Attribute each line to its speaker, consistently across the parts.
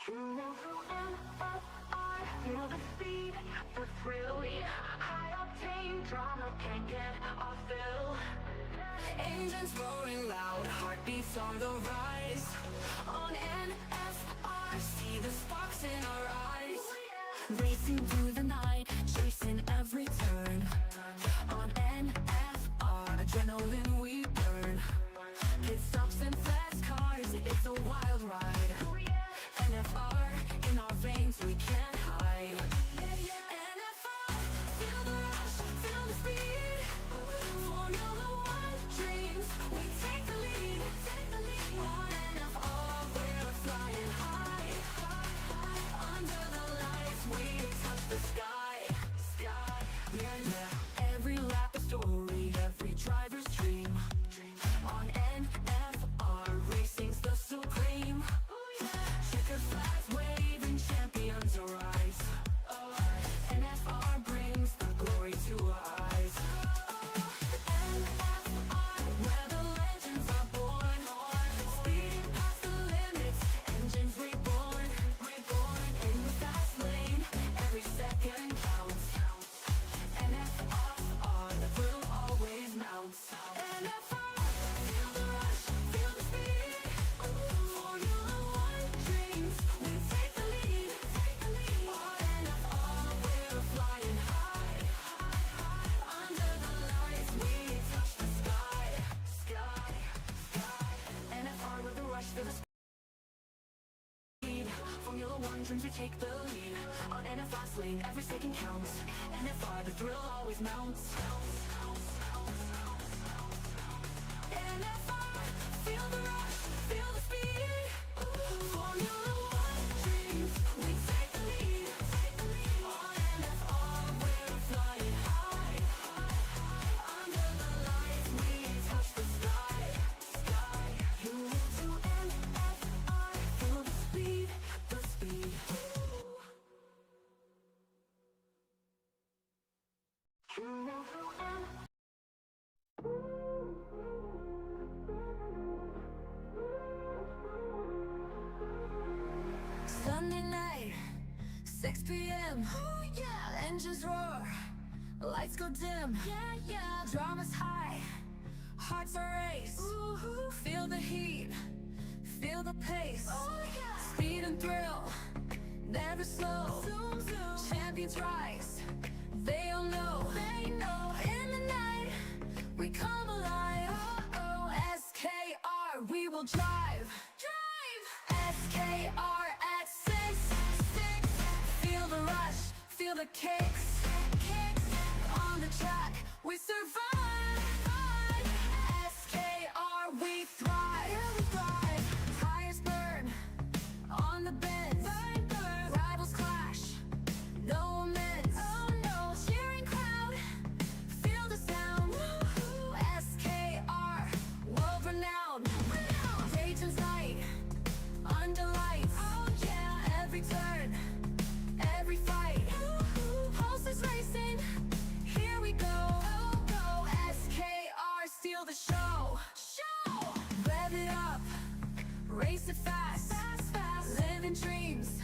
Speaker 1: Feel the speed, the thrill, high octane drama can't get off fill. Engines roaring loud, heartbeats on the rise. On NFR, see the sparks in our eyes. Racing through the night, chasing every turn. On NFR, adrenaline we burn. Pit stops and fast cars, it's a wild ride. NFR, in our veins we can't hide. NFR, feel the rush, feel the speed. Formula One dreams, we take the lead. On NFR, we're flying high. Under the lights, we touch the sky. Every lap a story, every driver's dream. On NFR, racing's the supreme. Checker flags waving, champions arise. NFR brings the glory to our eyes. NFR, where the legends are born. Speeding past the limits, engines reborn. In the fast lane, every second counts. NFR, the thrill always mounts. NFR, feel the rush, feel the speed. Formula One dreams, we take the lead. On NFR, we're flying high. Under the lights, we touch the sky. NFR with the rush, feel the speed. Formula One dreams, we take the lead. On NFR lane, every second counts. NFR, the thrill always mounts. NFR, feel the rush, feel the speed. Formula One dreams, we take the lead. On NFR, we're flying high. Under the lights, we touch the sky. You move to NFR, feel the speed. Sunday night, 6 p.m. Oh yeah, engines roar, lights go dim. Yeah. Drama's high, hearts are race. Ooh. Feel the heat, feel the pace. Oh yeah, speed and thrill, never slow. Zoom. Champions rise, they all know. In the night, we come alive. SKR, we will drive. SKR at 6. Feel the rush, feel the kicks. On the track, we survive. SKR, we thrive. Tires burn on the bends. Rivals clash, no amends. Oh no, cheering crowd, feel the sound. SKR, world renowned. Dayton's night, under lights. Oh yeah, every turn, every fight. Pulses racing, here we go. SKR, steal the show. Rev it up, race it fast. Living dreams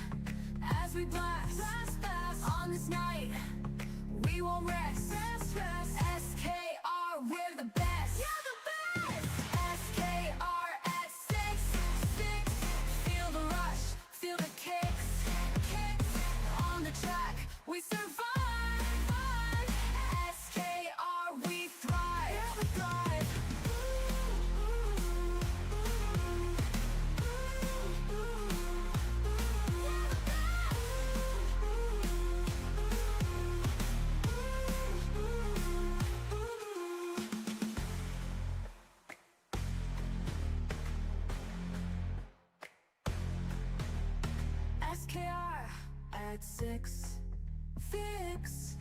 Speaker 1: as we blast. On this night, we won't rest. SKR, we're the best. SKR at 6. Feel the rush, feel the kicks. On the track, we survive. SKR, we thrive. SKR at 6. Fix.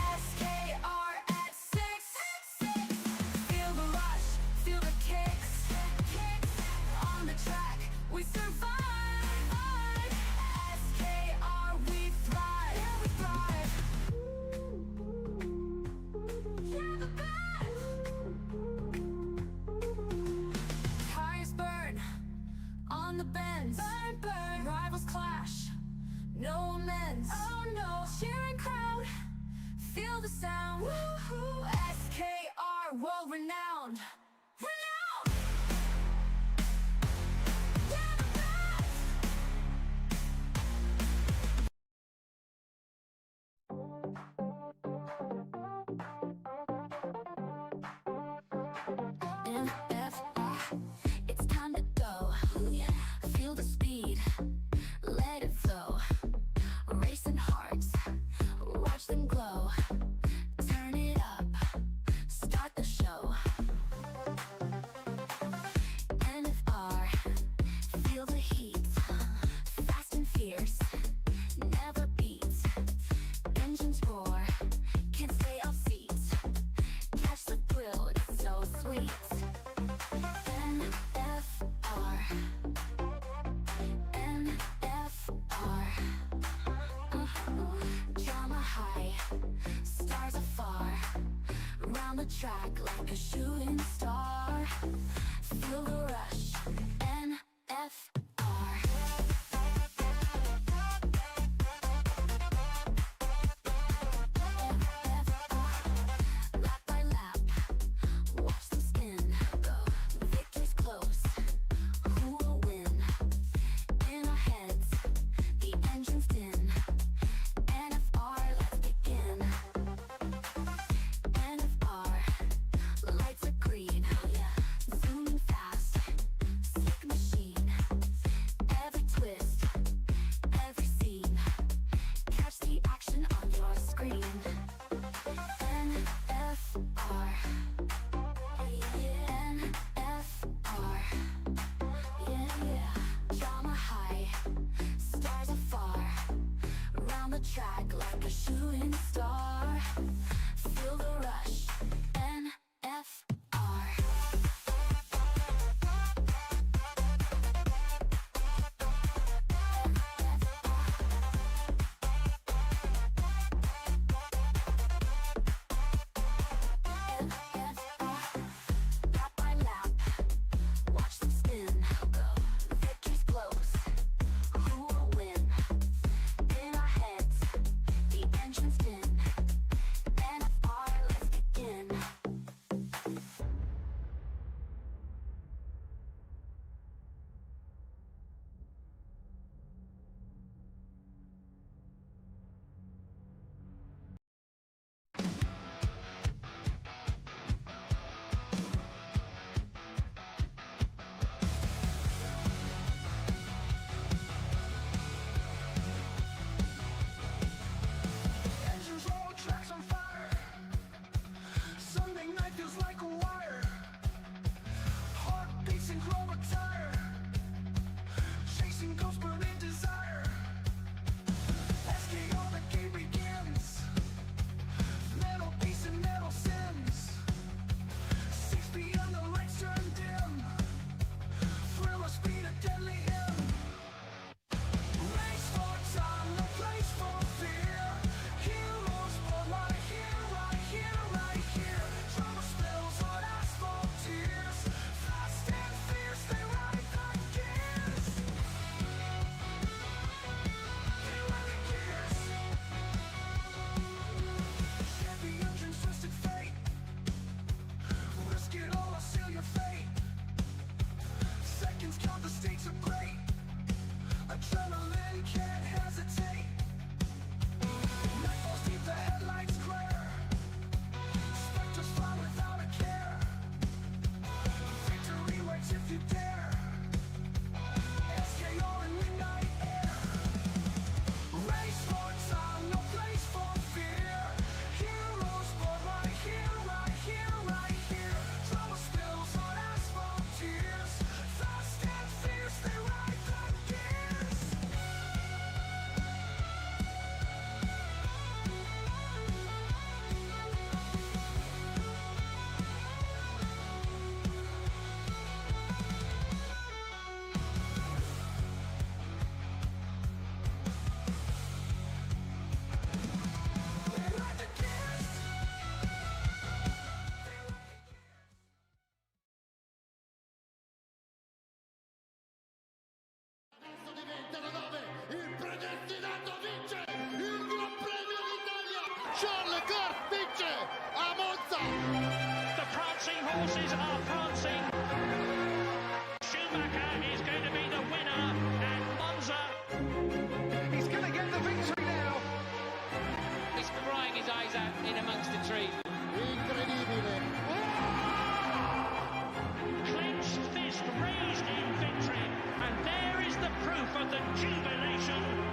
Speaker 1: SKR at 6. Feel the rush, feel the kicks. On the track, we survive. SKR, we thrive. Yeah, the best. Tires burn on the bends. Burn, burn, rivals clash, no amends. Oh no, cheering crowd, feel the sound. Woo-hoo. SKR, world renowned. Renowned! We're the best! NFR, it's time to go. Feel the speed, let it flow. Racing hearts, watch them glow. Turn it up, start the show. NFR, feel the heat. Fast and fierce, never beats. Engines roar, can't stay off seats. Catch the thrill, it's so sweet. NFR, NFR. Drama high, stars afar. Round the track like a shooting star. Feel the rush, NFR. Lap by lap, watch them spin. Go, victory's close. Who will win? In our heads, the engine's din. NFR, let's begin. NFR, lights are green. Zooming fast, slick machine. Every twist, every scene. Catch the action on your screen. NFR, NFR, yeah. Drama high, stars afar. Round the track like a shooting star. Feel the rush, NFR. Lap by lap, watch them spin. Go, victory's close. Who will win? In our heads, the engine's din.
Speaker 2: horses are prancing. Schumacher is going to be the winner, and Monza.
Speaker 3: He's going to get the victory now.
Speaker 2: He's crying his eyes out in amongst the trees.
Speaker 3: Incredibile.
Speaker 2: Clenched fist raised in victory, and there is the proof of the jubilation.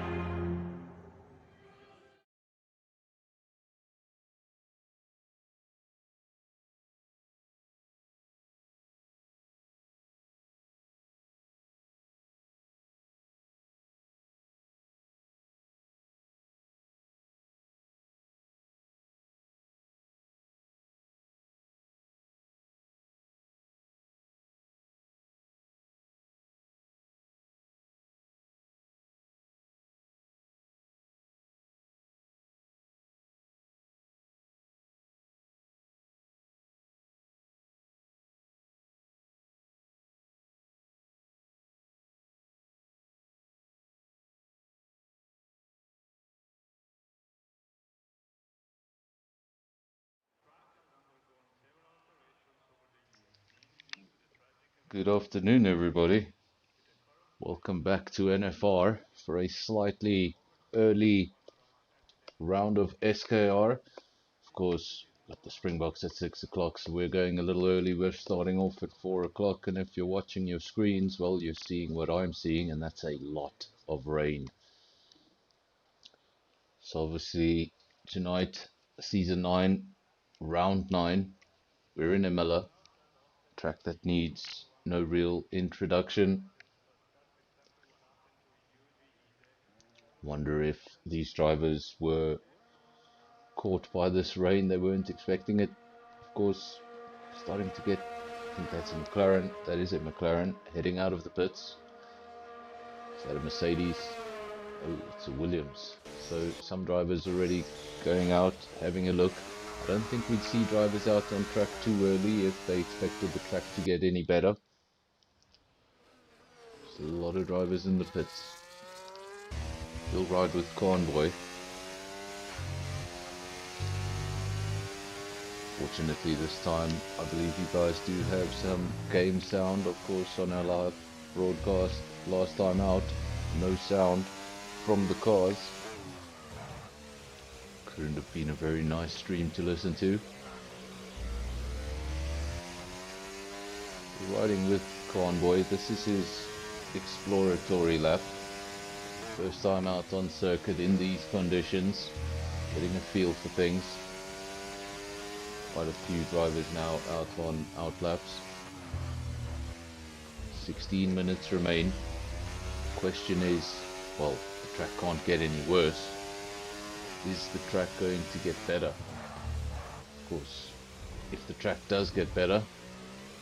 Speaker 4: Good afternoon, everybody. Welcome back to NFR for a slightly early round of SKR. Of course, got the Springboks at 6 o'clock, so we're going a little early. We're starting off at 4 o'clock, and if you're watching your screens, well, you're seeing what I'm seeing, and that's a lot of rain. So obviously, tonight, Season 9, Round 9, we're in Imola, track that needs no real introduction. Wonder if these drivers were caught by this rain. They weren't expecting it. Of course, starting to get, I think that's a McLaren. That is a McLaren heading out of the pits. Is that a Mercedes? Oh, it's a Williams. So some drivers already going out, having a look. I don't think we'd see drivers out on track too early if they expected the track to get any better. Still a lot of drivers in the pits. He'll ride with Convoy. Fortunately this time I believe you guys do have some game sound. Of course on our live broadcast last time out, no sound from the cars. Couldn't have been a very nice stream to listen to. Riding with Convoy, this is his exploratory lap. First time out on circuit in these conditions, getting a feel for things. Quite a few drivers now out on outlaps. 16 minutes remain. Question is, well, the track can't get any worse. Is the track going to get better? Of course, if the track does get better,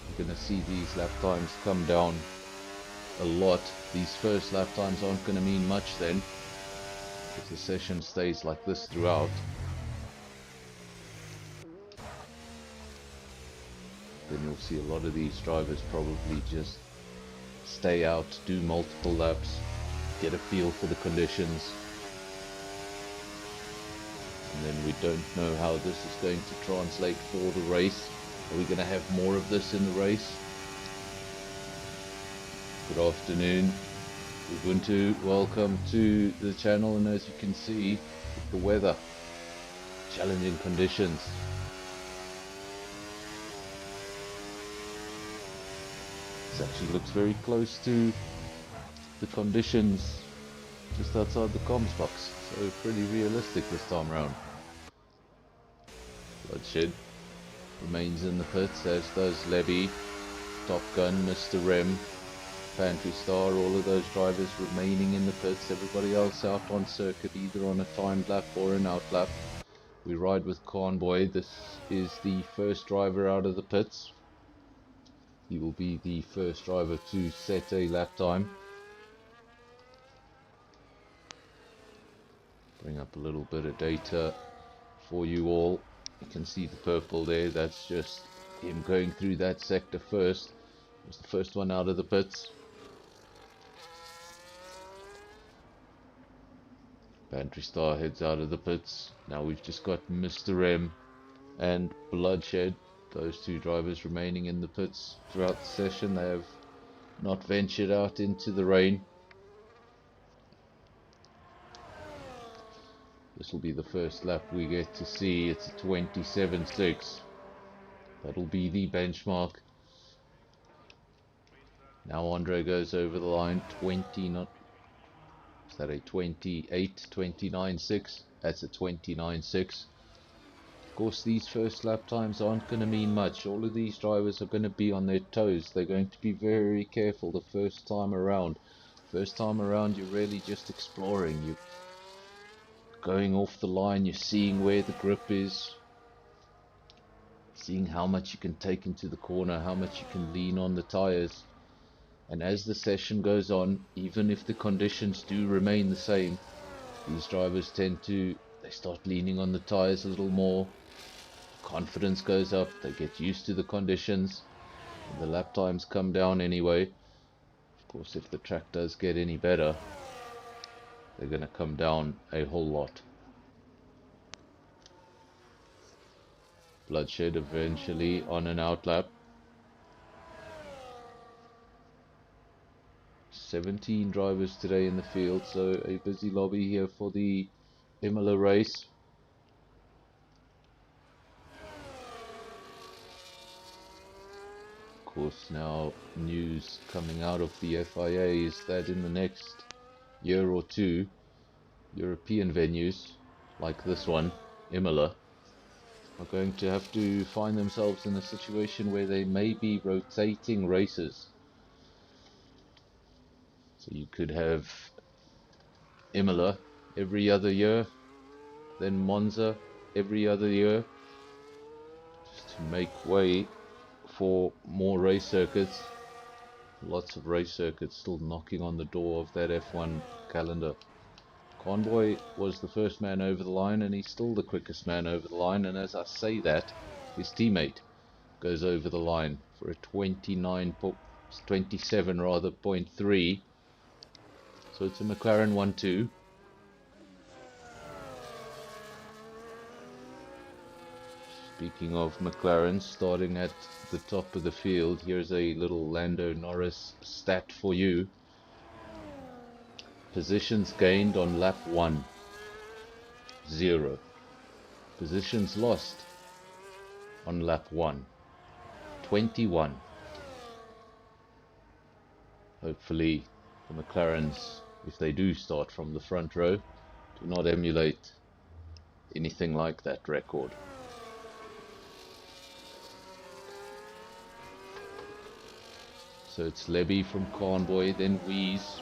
Speaker 4: you're going to see these lap times come down a lot. These first lap times aren't going to mean much then, if the session stays like this throughout. Then you'll see a lot of these drivers probably just stay out, do multiple laps, get a feel for the conditions. And then we don't know how this is going to translate for the race. Are we going to have more of this in the race? Good afternoon, Ubuntu, welcome to the channel, and as you can see, the weather, challenging conditions. This actually looks very close to the conditions just outside the comms box, so pretty realistic this time around. Bloodshed remains in the pits, as does Levy, Top Gun, Mr. Rem, Pantry Star, all of those drivers remaining in the pits. Everybody else out on circuit, either on a timed lap or an out lap. We ride with Convoy. This is the first driver out of the pits. He will be the first driver to set a lap time. Bring up a little bit of data for you all. You can see the purple there. That's just him going through that sector first. He was the first one out of the pits. Pantry Star heads out of the pits. Now we've just got Mr. M and Bloodshed those two drivers remaining in the pits throughout the session. They have not ventured out into the rain. This will be the first lap we get to see. It's a 27.6. That'll be the benchmark. Now Andre goes over the line. 20, not, is that a 28, 29.6? That's a 29.6. Of course, these first lap times aren't going to mean much. All of these drivers are going to be on their toes. They're going to be very careful the first time around. First time around, you're really just exploring. You're going off the line, you're seeing where the grip is, seeing how much you can take into the corner, how much you can lean on the tires. And as the session goes on, even if the conditions do remain the same, these drivers tend to, they start leaning on the tires a little more. Confidence goes up, they get used to the conditions, and the lap times come down anyway. Of course, if the track does get any better, they're going to come down a whole lot. Bloodshed eventually on an outlap. 17 drivers today in the field, so a busy lobby here for the Imola race. Of course, now news coming out of the FIA is that in the next year or two, European venues like this one, Imola, are going to have to find themselves in a situation where they may be rotating races. So you could have Imola every other year, then Monza every other year, just to make way for more race circuits. Lots of race circuits still knocking on the door of that F1 calendar. Convoy was the first man over the line, and he's still the quickest man over the line, and as I say that, his teammate goes over the line for a 27 rather, 0.3. So it's a McLaren 1-2. Speaking of McLaren, starting at the top of the field, here's a little Lando Norris stat for you. Positions gained on lap 1, 0. Positions lost on lap 1, 21. Hopefully the McLarens, if they do start from the front row, do not emulate anything like that record. So it's Levy from Convoy, then Wees.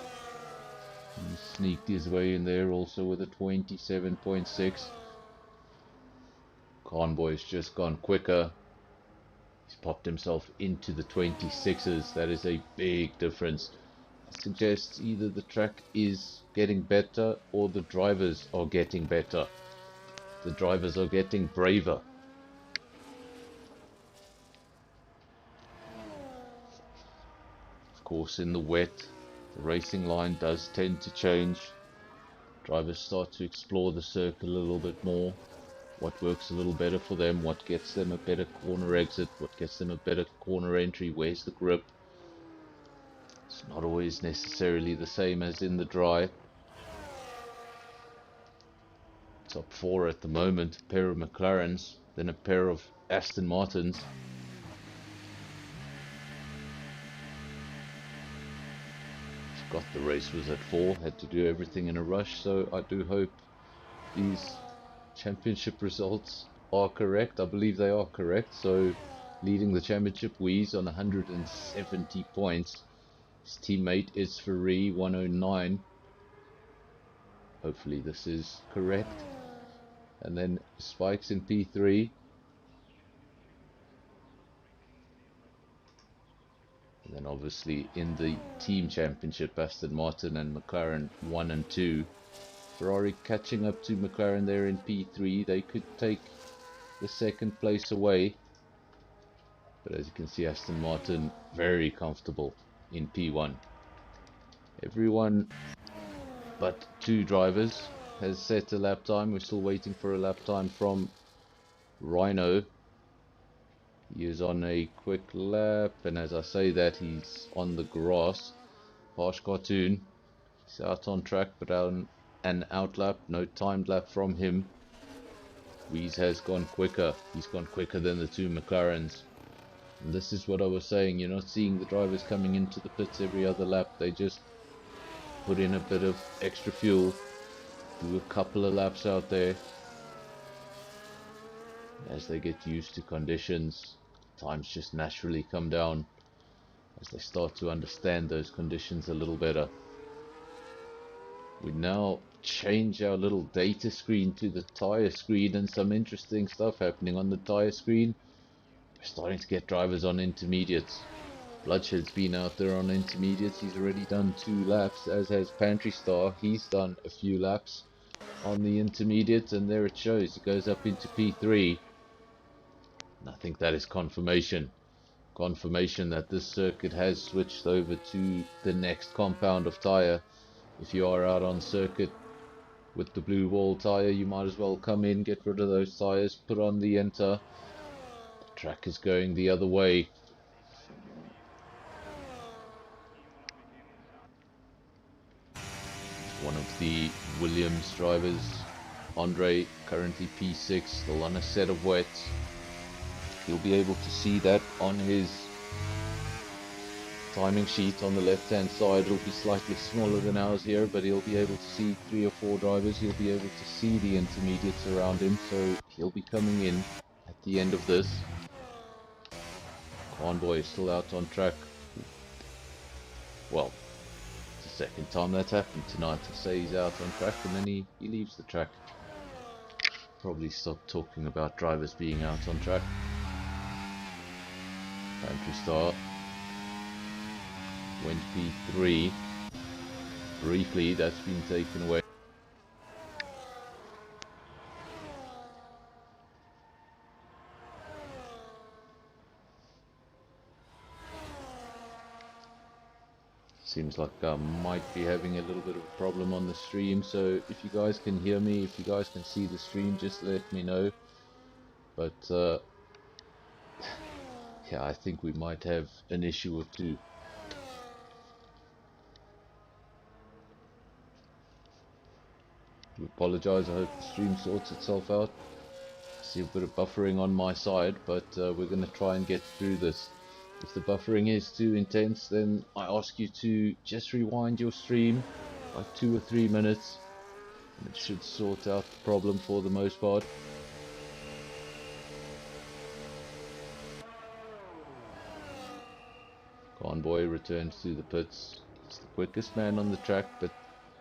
Speaker 4: He sneaked his way in there also with a 27.6. Convoy's just gone quicker. He's popped himself into the 26s. That is a big difference. That suggests either the track is getting better or the drivers are getting better. The drivers are getting braver. Of course, in the wet, the racing line does tend to change. Drivers start to explore the circuit a little bit more. What works a little better for them, what gets them a better corner exit, what gets them a better corner entry, where's the grip. It's not always necessarily the same as in the dry. Top 4 at the moment, a pair of McLarens, then a pair of Aston Martins. Forgot the race was at 4, had to do everything in a rush, so I do hope these championship results are correct. I believe they are correct. So leading the championship, Wees on 170 points. His teammate is Ferrari 109. Hopefully this is correct. And then Spikes in P3. And then obviously in the team championship, Aston Martin and McLaren 1 and 2. Ferrari catching up to McLaren there in P3. They could take the second place away. But as you can see, Aston Martin very comfortable in P1. Everyone but 2 drivers has set a lap time. We're still waiting for a lap time from Rhino. He is on a quick lap, and as I say that, he's on the grass. Harsh Cartoon, he's out on track, but on an out lap, no timed lap from him. Weeze has gone quicker. He's gone quicker than the two McLarens. And this is what I was saying, you're not seeing the drivers coming into the pits every other lap. They just put in a bit of extra fuel, do a couple of laps out there. As they get used to conditions, times just naturally come down as they start to understand those conditions a little better. We now change our little data screen to the tire screen, and some interesting stuff happening on the tire screen. We're starting to get drivers on intermediates. Bloodshed's been out there on intermediates. He's already done 2 laps, as has Pantry Star. He's done a few laps on the intermediates, and there it shows. It goes up into P3. And I think that is confirmation that this circuit has switched over to the next compound of tyre. If you are out on circuit with the blue wall tyre, you might as well come in, get rid of those tyres, put on the Enter. The track is going the other way. One of the Williams drivers, Andre, currently P6, still on a set of wets. You'll be able to see that on his timing sheet on the left hand side. It'll be slightly smaller than ours here, but he'll be able to see 3 or 4 drivers. He'll be able to see the intermediates around him, so he'll be coming in at the end of this. Convoy is still out on track. Well, it's the second time that's happened tonight. I say he's out on track and then he leaves the track. Probably stop talking about drivers being out on track. Pantry Star went P3. Briefly, that's been taken away. Seems like I might be having a little bit of a problem on the stream, so if you guys can hear me, if you guys can see the stream, just let me know. But yeah, I think we might have an issue or two. I apologize, I hope the stream sorts itself out. I see a bit of buffering on my side, but we're going to try and get through this. If the buffering is too intense, then I ask you to just rewind your stream like 2 or 3 minutes, and it should sort out the problem for the most part. Convoy returns to the pits. It's the quickest man on the track, but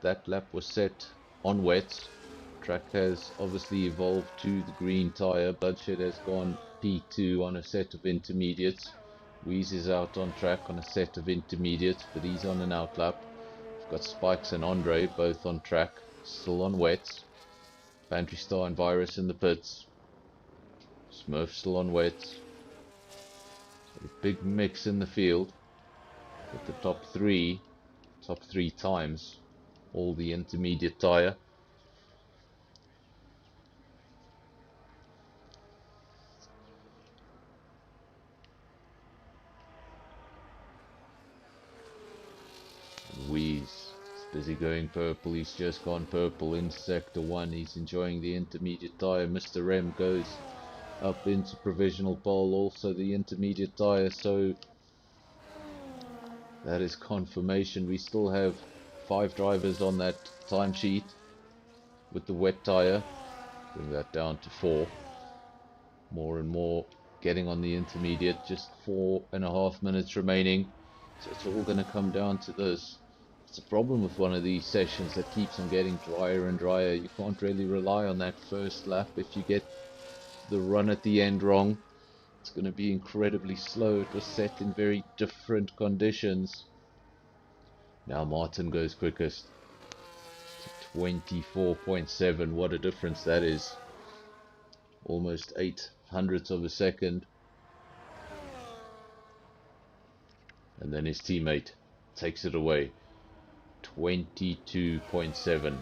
Speaker 4: that lap was set on wets. Track has obviously evolved to the green tyre. Bloodshed has gone P2 on a set of intermediates. Weeze is out on track on a set of intermediates, but he's on an out lap. We've got Spikes and Andre both on track, still on wets. Pantry Star and Virus in the pits. Smurf still on wets. So a big mix in the field. With the top three times all the intermediate tyre. Weeze is busy going purple. He's just gone purple in sector 1. He's enjoying the intermediate tyre. Mr. M goes up into provisional pole, also the intermediate tyre, so that is confirmation. We still have 5 drivers on that timesheet with the wet tyre. Bring that down to 4. More and more getting on the intermediate. Just 4.5 minutes remaining. So it's all going to come down to this. It's a problem with one of these sessions that keeps on getting drier and drier. You can't really rely on that first lap. If you get the run at the end wrong, it's going to be incredibly slow. It was set in very different conditions. Now Martin goes quickest. 24.7. What a difference that is. Almost 0.08 of a second. And then his teammate takes it away. 22.7.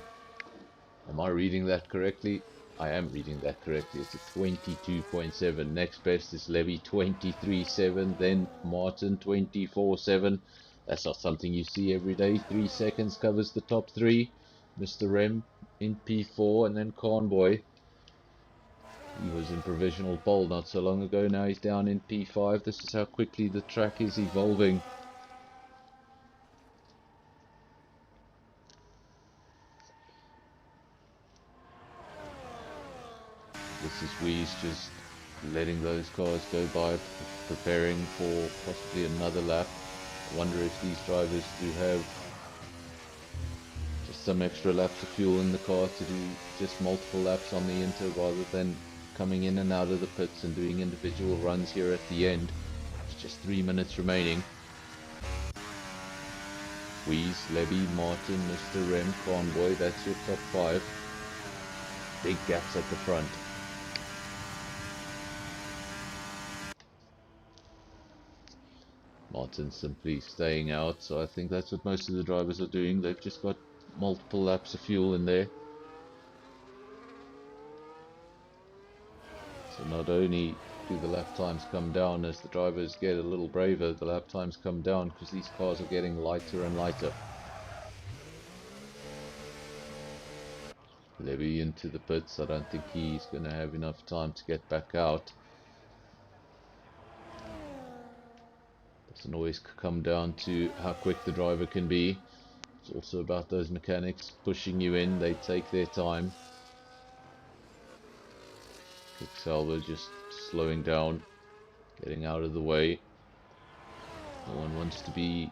Speaker 4: Am I reading that correctly? I am reading that correctly. It's a 22.7. Next best is Levy 23.7. Then Martin 24.7. That's not something you see every day. 3 seconds covers the top 3. Mr. Rem in P4, and then Convoy. He was in provisional pole not so long ago. Now he's down in P5. This is how quickly the track is evolving. This is Weeze just letting those cars go by, preparing for possibly another lap. I wonder if these drivers do have just some extra laps of fuel in the car to do just multiple laps on the Inter rather than coming in and out of the pits and doing individual runs here at the end. It's just 3 minutes remaining. Weeze, Levy, Martin, Mr. Rem, Convoy, that's your top 5. Big gaps at the front. Martin simply staying out, so I think that's what most of the drivers are doing. They've just got multiple laps of fuel in there. So not only do the lap times come down as the drivers get a little braver, the lap times come down because these cars are getting lighter and lighter. Levy into the pits. I don't think he's going to have enough time to get back out. Doesn't always come down to how quick the driver can be. It's also about those mechanics pushing you in. They take their time. Quicksilver just slowing down, getting out of the way. No one wants to be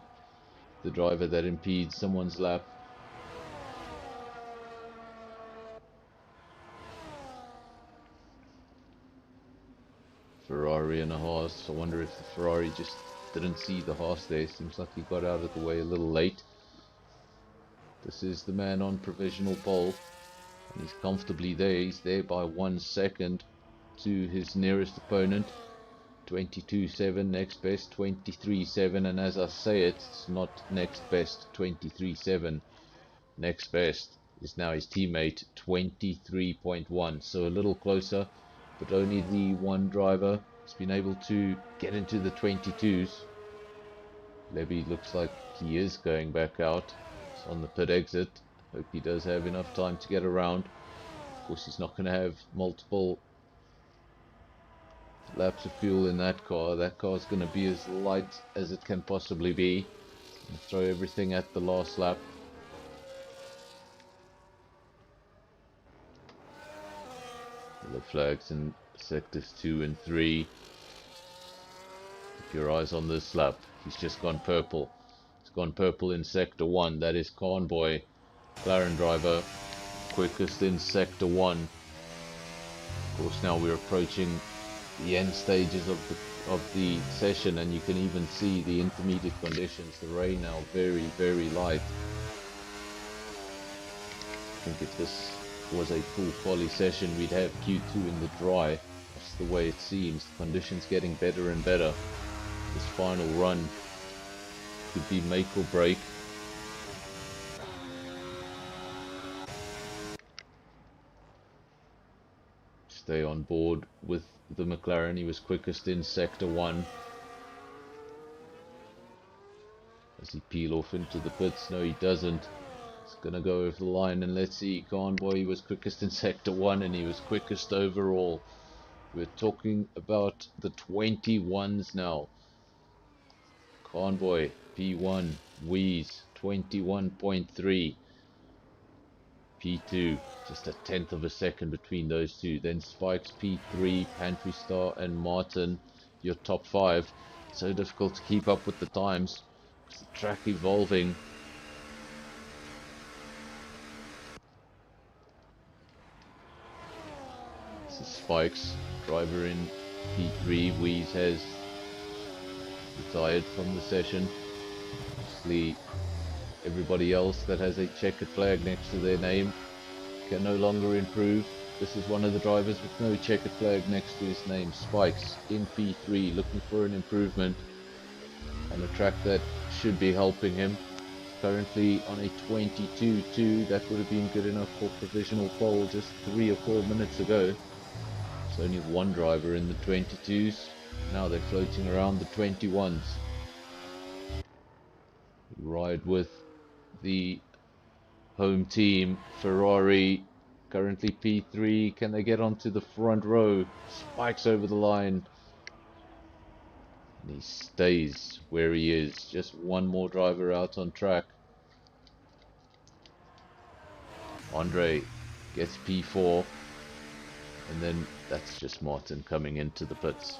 Speaker 4: the driver that impedes someone's lap. Ferrari and a Haas. I wonder if the Ferrari just didn't see the Haas there. Seems like he got out of the way a little late. This is the man on provisional pole, and he's comfortably there. He's there by 1 second to his nearest opponent. 22.7, next best 23.7, and as I say it, it's not next best 23.7. Next best is now his teammate 23.1, so a little closer, but only the one driver has been able to get into the 22s. Levy looks like he is going back out. It's on the pit exit. Hope he does have enough time to get around. Of course, he's not going to have multiple laps of fuel in that car. That car is going to be as light as it can possibly be. Throw everything at the last lap. The flags in sectors 2 and 3. Keep your eyes on this lap. He's just gone purple. He's gone purple in sector 1. That is Convoy, McLaren driver, quickest in sector 1. Of course, now we're approaching the end stages of the session, and you can even see the intermediate conditions. The rain now very, very light. I think if this was a full quali session, we'd have Q2 in the dry. That's the way it seems. The conditions getting better and better. This final run could be make or break. Stay on board with the McLaren. He was quickest in sector 1. Does he peel off into the pits? No, he doesn't. He's gonna go over the line, and let's see. Convoy, he was quickest in sector 1, and he was quickest overall. We're talking about the 21s now. Convoy P1, Weeze 21.3, P2 just a tenth of a second between those two. Then Spikes P3, Pantry Star and Martin, your top 5. So difficult to keep up with the times. It's the track evolving. This is Spikes, driver in P3. Weeze has retired from the session. Obviously, everybody else that has a checkered flag next to their name can no longer improve. This is one of the drivers with no checkered flag next to his name. Spikes in P3, looking for an improvement on a track that should be helping him. currently on a 22.2. That would have been good enough for provisional pole just 3 or 4 minutes ago. There's only one driver in the 22s. Now they're floating around the 21s. Ride with the home team, Ferrari, currently P3. Can they get onto the front row? Spikes over the line. And he stays where he is. Just one more driver out on track. Andre gets P4. And then that's just Martin coming into the pits.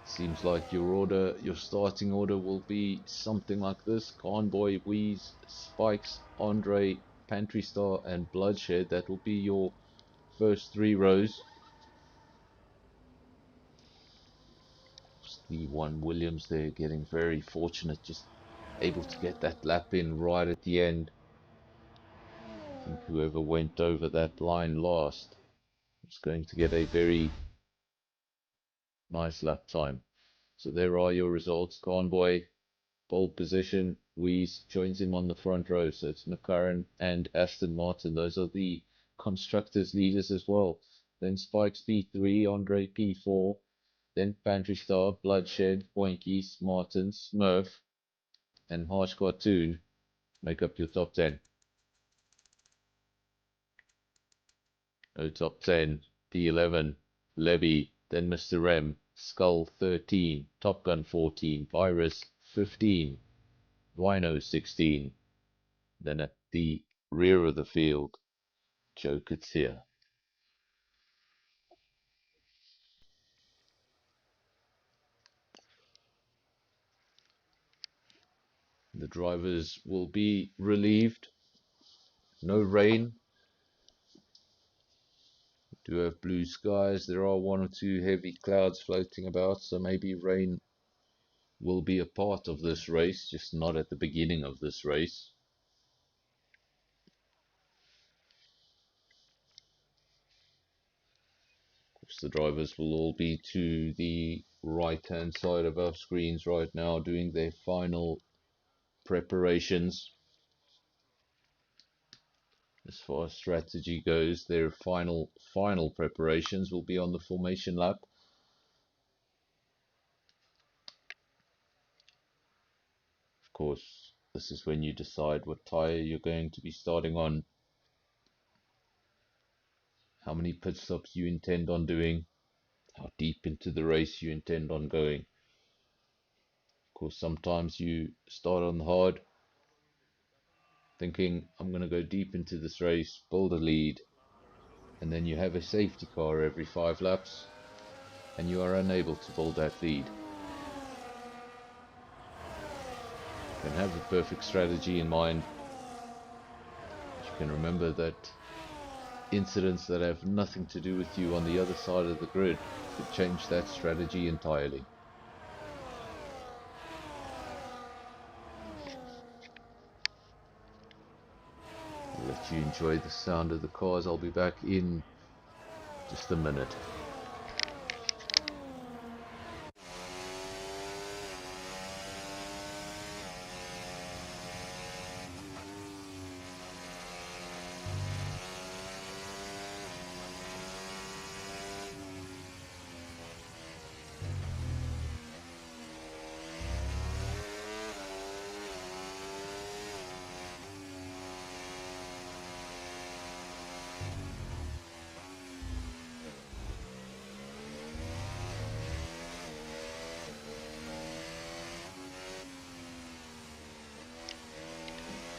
Speaker 4: Seems like your starting order will be something like this. Convoy, Wheeze, Spikes, Andre, Pantry Star, and Bloodshed. That will be your first 3 rows. The one Williams there getting very fortunate, just able to get that lap in right at the end. I think whoever went over that line last was going to get a very nice lap time. So there are your results. Convoy, pole position. Wheeze joins him on the front row. So it's McLaren and Aston Martin. Those are the constructors leaders as well. Then Spikes P3, Andre P4. Then Pantry Star, Bloodshed, Boinkies, Martin, Smurf, and Harsh Cartoon make up your top 10. No top 10. P11, Levy, then Mr. Rem, Skull 13, Top Gun 14, Virus 15, Rhino 16. Then at the rear of the field, Joe Katia. The drivers will be relieved. No rain. We do have blue skies. There are 1 or 2 heavy clouds floating about, so maybe rain will be a part of this race, just not at the beginning of this race. Of course, the drivers will all be to the right hand side of our screens right now, doing their final preparations. As far as strategy goes, their final preparations will be on the formation lap. Of course, this is when you decide what tyre you're going to be starting on, how many pit stops you intend on doing, how deep into the race you intend on going. Of course, sometimes you start on the hard, thinking, I'm going to go deep into this race, build a lead, and then you have a safety car every 5 laps, and you are unable to build that lead. You can have the perfect strategy in mind, but you can remember that incidents that have nothing to do with you on the other side of the grid could change that strategy entirely. I'll let you enjoy the sound of the cars. I'll be back in just a minute.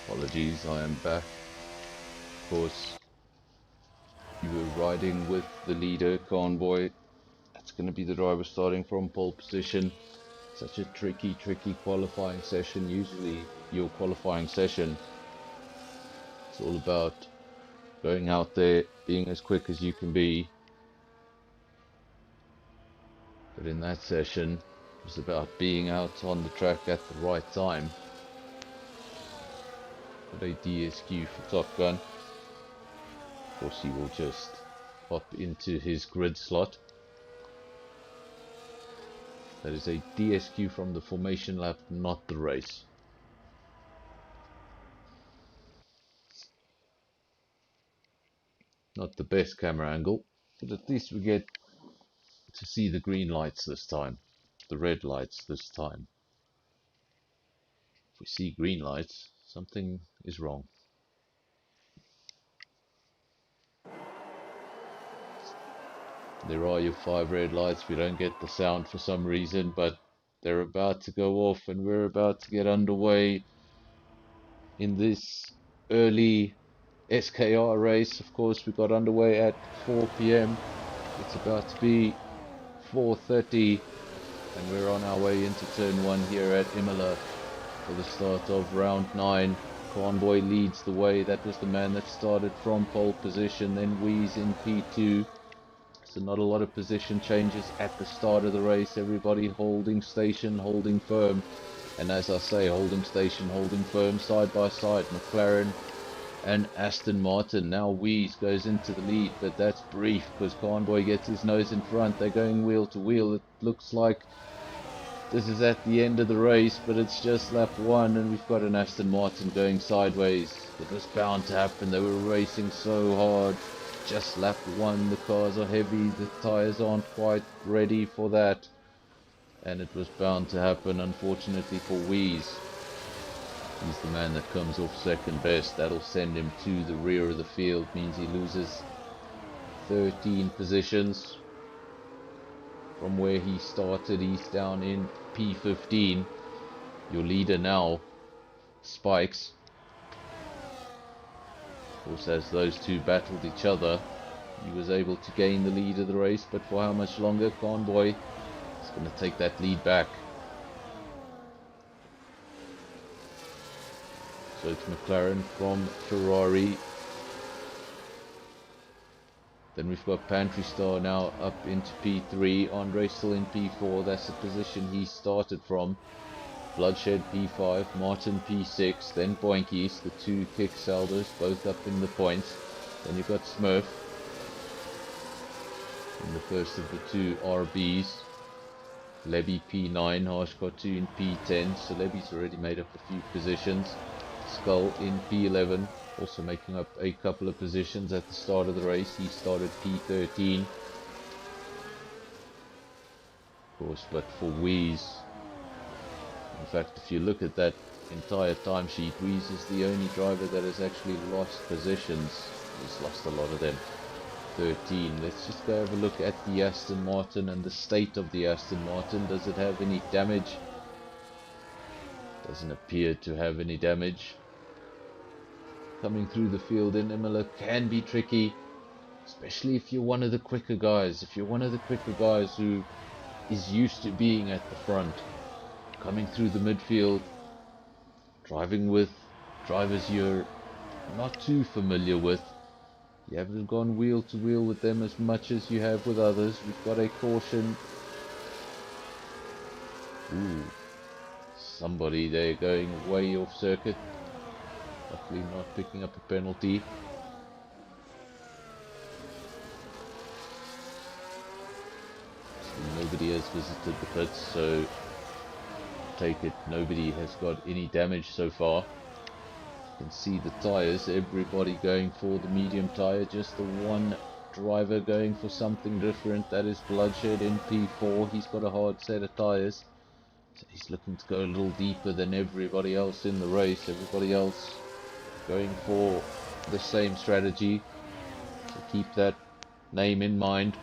Speaker 4: Apologies, I am back. Of course, you were riding with the leader, Convoy. That's going to be the driver starting from pole position. Such a tricky qualifying session. Usually your qualifying session, it's all about going out there, being as quick as you can be. But in that session, it was about being out on the track at the right time. Got a DSQ for Top Gun. Of course, he will just hop into his grid slot. That is a DSQ from the formation lap, not the race. Not the best camera angle, but at least we get to see the green lights this time, the red lights this time. If we see green lights, something is wrong. There are your 5 red lights. We don't get the sound for some reason, but they're about to go off and we're about to get underway in this early SKR race. Of course, we got underway at 4 p.m. It's about to be 4:30 and we're on our way into turn 1 here at Imola for the start of round 9. Convoy leads the way. That was the man that started from pole position. Then Wheeze in P2. So not a lot of position changes at the start of the race. Everybody holding station, holding firm. And as I say, holding station, holding firm, side by side. McLaren and Aston Martin. Now Wheeze goes into the lead, but that's brief because Convoy gets his nose in front. They're going wheel to wheel. It looks like this is at the end of the race, but it's just lap 1 and we've got an Aston Martin going sideways. It was bound to happen. They were racing so hard. Just lap 1, the cars are heavy, the tyres aren't quite ready for that. And it was bound to happen, unfortunately for Wheeze. He's the man that comes off second best. That'll send him to the rear of the field, means he loses 13 positions. From where he started, he's down in P15. Your leader now, Spikes. Of course, as those two battled each other, he was able to gain the lead of the race, but for how much longer? Convoy is going to take that lead back. So it's McLaren from Ferrari. Then we've got Pantry Star now up into P3. Andre still in P4. That's the position he started from. Bloodshed P5, Martin P6, then Boinkies, the 2 Kickselders, both up in the points. Then you've got Smurf in the first of the 2 RBs. Lebby P9, Harshcott in P10. So Lebby's already made up a few positions. Skull in P11, also making up a couple of positions at the start of the race. He started P13. Of course, but for Wheeze, in fact, if you look at that entire timesheet, Wheeze is the only driver that has actually lost positions. He's lost a lot of them. 13. Let's just go have a look at the Aston Martin and the state of the Aston Martin. Does it have any damage? Doesn't appear to have any damage. Coming through the field in Imola can be tricky, especially if you're one of the quicker guys. If you're one of the quicker guys who is used to being at the front, coming through the midfield, driving with drivers you're not too familiar with. You haven't gone wheel to wheel with them as much as you have with others. We've got a caution. Ooh, somebody there going way off circuit. Luckily not picking up a penalty. So nobody has visited the pits, so take it nobody has got any damage so far. You can see the tyres, everybody going for the medium tyre, just the one driver going for something different. That is Bloodshed in P4. He's got a hard set of tyres, so he's looking to go a little deeper than everybody else in the race. Everybody else going for the same strategy, so keep that name in mind.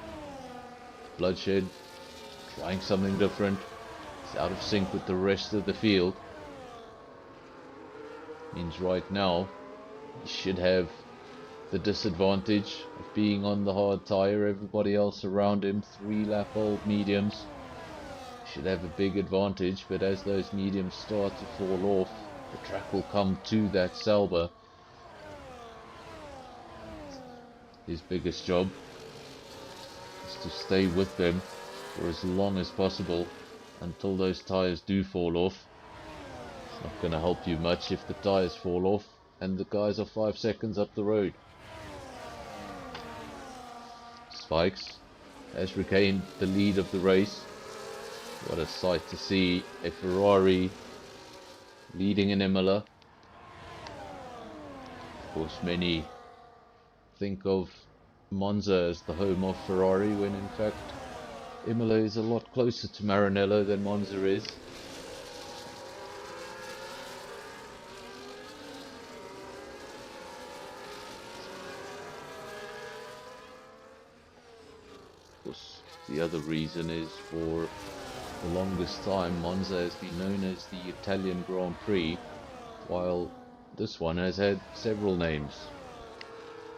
Speaker 4: Bloodshed trying something different. He's out of sync with the rest of the field. Means right now he should have the disadvantage of being on the hard tyre. Everybody else around him, 3-lap-old mediums, should have a big advantage, but as those mediums start to fall off, the track will come to that Sauber. His biggest job is to stay with them for as long as possible until those tyres do fall off. It's not going to help you much if the tyres fall off and the guys are 5 seconds up the road. Spikes has regained the lead of the race. What a sight to see, a Ferrari leading in Imola. Of course, many think of Monza as the home of Ferrari, when in fact Imola is a lot closer to Maranello than Monza is. Of course, the other reason is, for the longest time Monza has been known as the Italian Grand Prix, while this one has had several names.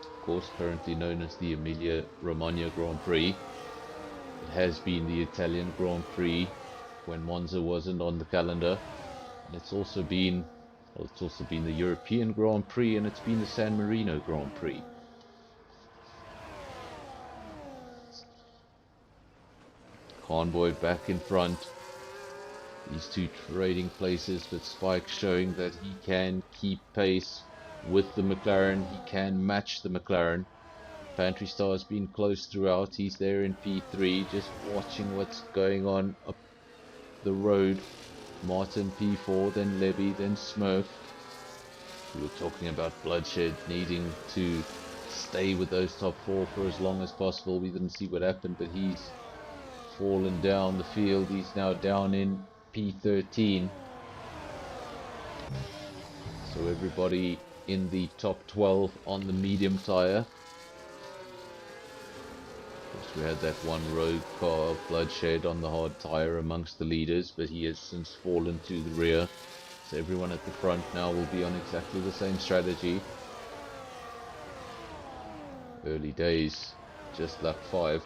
Speaker 4: Of course, currently known as the Emilia-Romagna Grand Prix. It has been the Italian Grand Prix when Monza wasn't on the calendar, and it's also been the European Grand Prix, and it's been the San Marino Grand Prix. Convoy back in front. These two trading places, but Spike showing that he can keep pace with the McLaren. He can match the McLaren. Pantry Star has been close throughout. He's there in P3, just watching what's going on up the road. Martin P4, then Levy, then Smurf. We were talking about Bloodshed needing to stay with those top four for as long as possible. We didn't see what happened, but he's fallen down the field. He's now down in P13. So everybody in the top 12 on the medium tyre. Of course, we had that one rogue car of Bloodshed on the hard tyre amongst the leaders, but he has since fallen to the rear. So everyone at the front now will be on exactly the same strategy. Early days, just lap 5.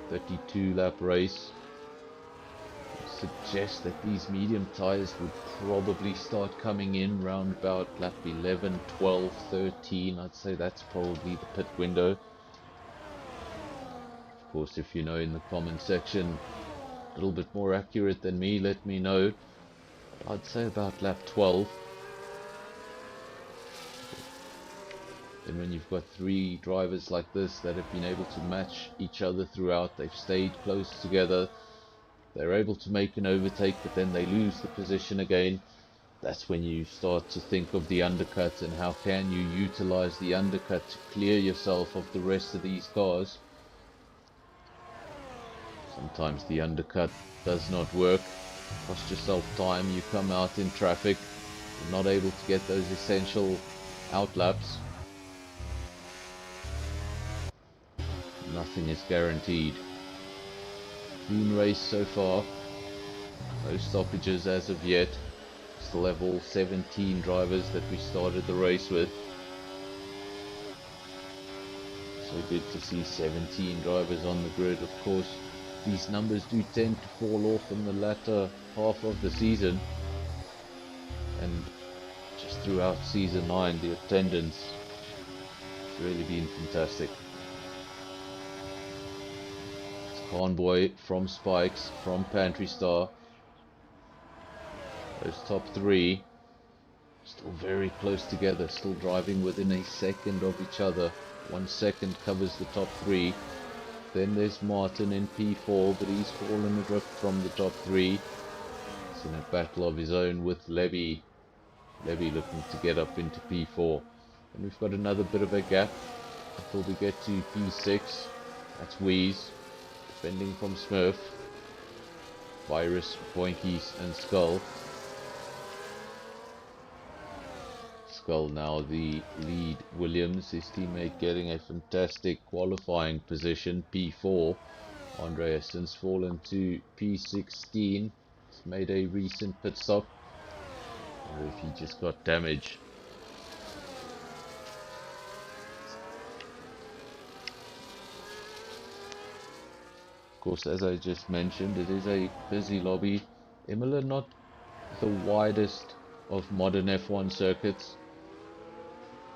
Speaker 4: 32 lap race. Suggest that these medium tyres would probably start coming in round about lap 11, 12, 13. I'd say that's probably the pit window. Of course, if you know in the comment section a little bit more accurate than me, let me know. I'd say about lap 12. And when you've got three drivers like this that have been able to match each other throughout, they've stayed close together, they're able to make an overtake, but then they lose the position again. That's when you start to think of the undercut and how can you utilize the undercut to clear yourself of the rest of these cars. Sometimes the undercut does not work, cost yourself time, you come out in traffic, you're not able to get those essential outlaps. Nothing is guaranteed. Clean race so far. No stoppages as of yet. Still have all 17 drivers that we started the race with. So good to see 17 drivers on the grid. Of course, these numbers do tend to fall off in the latter half of the season. And just throughout season 9, the attendance has really been fantastic. Convoy from Spikes, from Pantry Star. Those top three still very close together, still driving within a second of each other. 1 second covers the top three. Then there's Martin in P4, but he's fallen adrift from the top three. He's in a battle of his own with Levy. Levy looking to get up into P4. And we've got another bit of a gap until we get to P6. That's Wheeze. Defending from Smurf, Virus, Boinkies and Skull. Skull now the lead Williams, his teammate getting a fantastic qualifying position, P4. Andre has since fallen to P16, he's made a recent pit stop, or if he just got damage. Of course, as I just mentioned, it is a busy lobby. Imola not the widest of modern F1 circuits.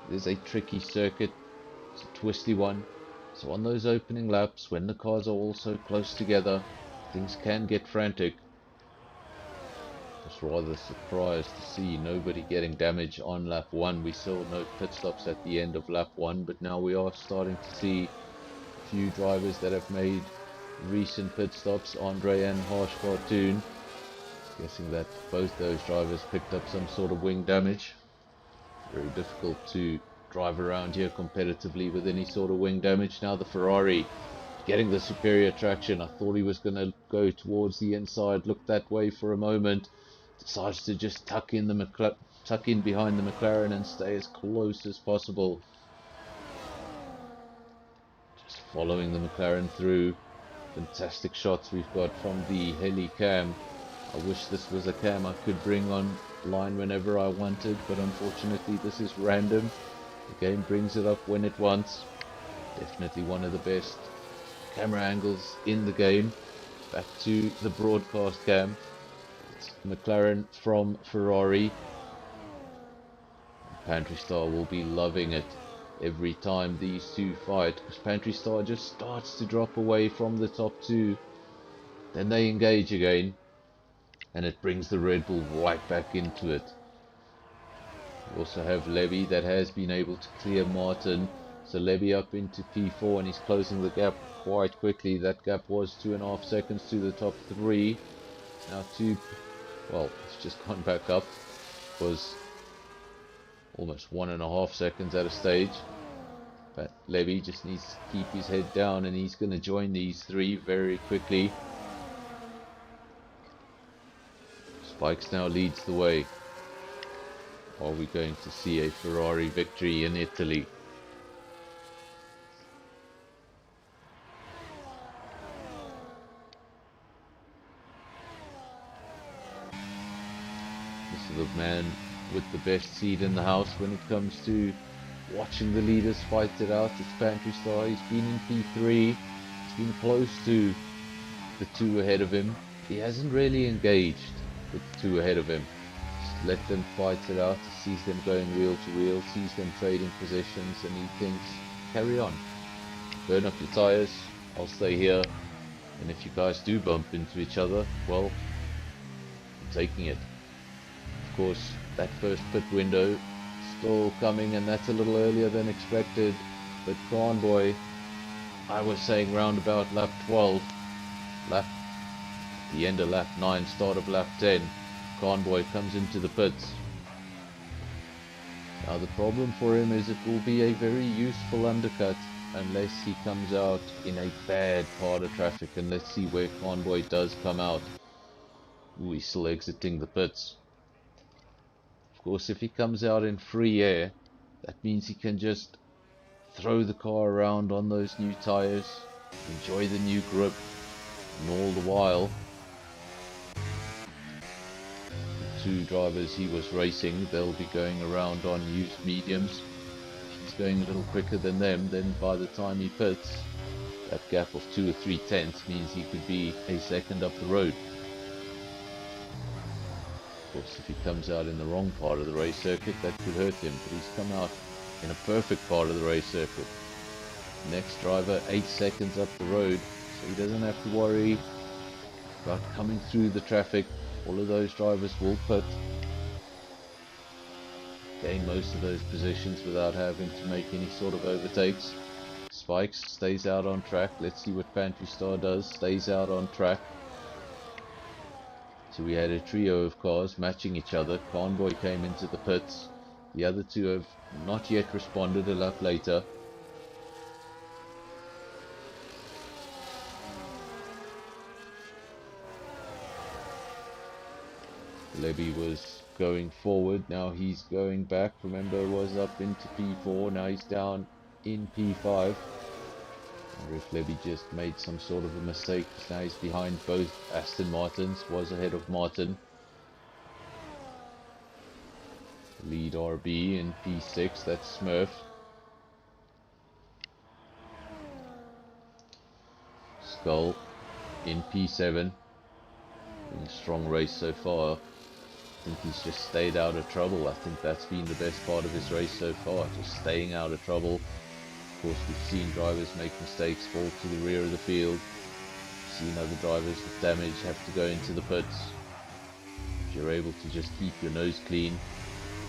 Speaker 4: It is a tricky circuit, it's a twisty one. So on those opening laps, when the cars are all so close together, things can get frantic. I was rather surprised to see nobody getting damage on lap 1. We saw no pit stops at the end of lap 1, but now we are starting to see a few drivers that have made recent pit stops, Andre and Harsh Cartoon. Guessing that both those drivers picked up some sort of wing damage. Very difficult to drive around here competitively with any sort of wing damage. Now the Ferrari getting the superior traction. I thought he was going to go towards the inside, looked that way for a moment, decides to just tuck in behind the McLaren and stay as close as possible. Just following the McLaren through. Fantastic shots we've got from the heli cam. I wish this was a cam I could bring online whenever I wanted, but unfortunately this is random. The game brings it up when it wants. Definitely one of the best camera angles in the game. Back to the broadcast cam. It's McLaren from Ferrari. Pantry Star will be loving it every time these two fight, because Pantry Star just starts to drop away from the top two. Then they engage again, and it brings the Red Bull right back into it. We also have Levy that has been able to clear Martin. So Levy up into P4, and he's closing the gap quite quickly. That gap was 2.5 seconds to the top three. Now it's just gone back up. It was almost 1.5 seconds at a stage. But Levy just needs to keep his head down, and he's going to join these three very quickly. Spikes now leads the way. Are we going to see a Ferrari victory in Italy? This is the man with the best seat in the house when it comes to watching the leaders fight it out. It's Pantry Star. He's been in P3. He's been close to the two ahead of him. He hasn't really engaged with the two ahead of him. Just let them fight it out. He sees them going wheel to wheel, sees them trading positions, and he thinks, carry on. Burn up your tires. I'll stay here. And if you guys do bump into each other, well, I'm taking it. Of course, that first pit window still coming, and that's a little earlier than expected. But Convoy, I was saying round about lap 12, the end of lap 9, start of lap 10, Convoy comes into the pits. Now the problem for him is it will be a very useful undercut unless he comes out in a bad part of traffic, and let's see where Convoy does come out. Ooh, he's still exiting the pits. Of course, if he comes out in free air, that means he can just throw the car around on those new tires, enjoy the new grip, and all the while, the two drivers he was racing, they'll be going around on used mediums. If he's going a little quicker than them, then by the time he pits, that gap of 2 or 3 tenths means he could be a second up the road. Of course, if he comes out in the wrong part of the race circuit, that could hurt him, but he's come out in a perfect part of the race circuit. Next driver 8 seconds up the road, so he doesn't have to worry about coming through the traffic. All of those drivers will pit, gain most of those positions without having to make any sort of overtakes. Spikes stays out on track. Let's see what Pantry Star does. Stays out on track. So we had a trio of cars matching each other. Convoy came into the pits. The other two have not yet responded a lap later. Levy was going forward. Now he's going back. Remember, was up into P4. Now he's down in P5. I wonder if Levy just made some sort of a mistake. Now he's behind both Aston Martins, was ahead of Martin. Lead RB in P6, that's Smurf. Skull in P7. In a strong race so far. I think he's just stayed out of trouble. I think that's been the best part of his race so far, just staying out of trouble. Of course, we've seen drivers make mistakes, fall to the rear of the field. We've seen other drivers with damage have to go into the pits. If you're able to just keep your nose clean,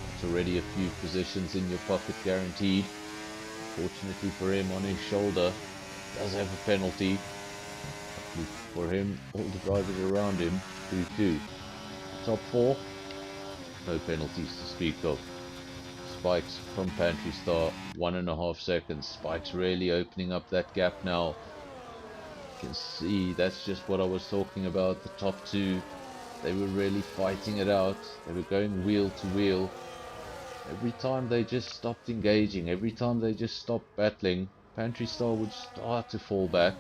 Speaker 4: that's already a few positions in your pocket guaranteed. Fortunately for him, on his shoulder, does have a penalty. Fortunately for him, all the drivers around him do too. Top 4, no penalties to speak of. Spikes from Pantry Star, 1.5 seconds. Spikes really opening up that gap now. You can see that's just what I was talking about. The top 2, they were really fighting it out. They were going wheel to wheel. Every time they just stopped engaging, every time they just stopped battling, Pantry Star would start to fall back,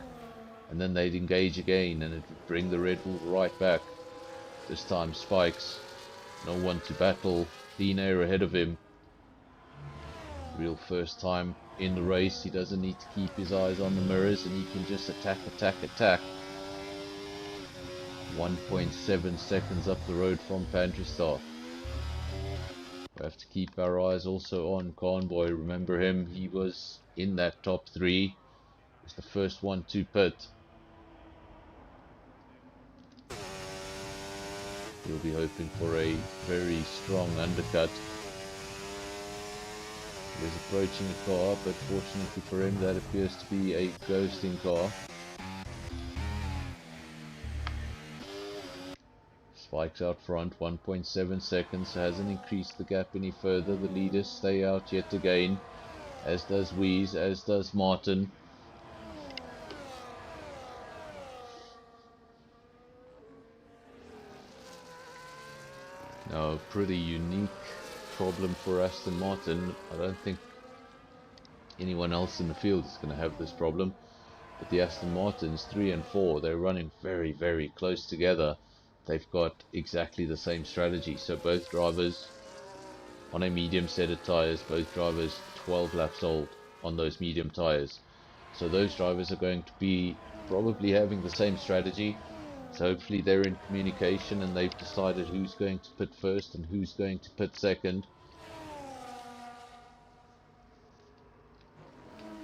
Speaker 4: and then they'd engage again, and it would bring the Red Bull right back. This time Spikes, no one to battle, clean air ahead of him. Real first time in the race, he doesn't need to keep his eyes on the mirrors, and he can just attack, attack, attack. 1.7 seconds up the road from Pantry Star. We have to keep our eyes also on Convoy. Remember him, he was in that top 3. He was the first one to pit. He'll be hoping for a very strong undercut. He was approaching a car, but fortunately for him that appears to be a ghosting car. Spikes out front, 1.7 seconds, hasn't increased the gap any further. The leaders stay out yet again, as does Wheeze, as does Martin. Now, a pretty unique problem for Aston Martin. I don't think anyone else in the field is going to have this problem. But the Aston Martins 3 and 4, they're running very, very close together. They've got exactly the same strategy. So both drivers on a medium set of tyres, both drivers 12 laps old on those medium tyres. So those drivers are going to be probably having the same strategy. So hopefully they're in communication and they've decided who's going to pit first and who's going to pit second.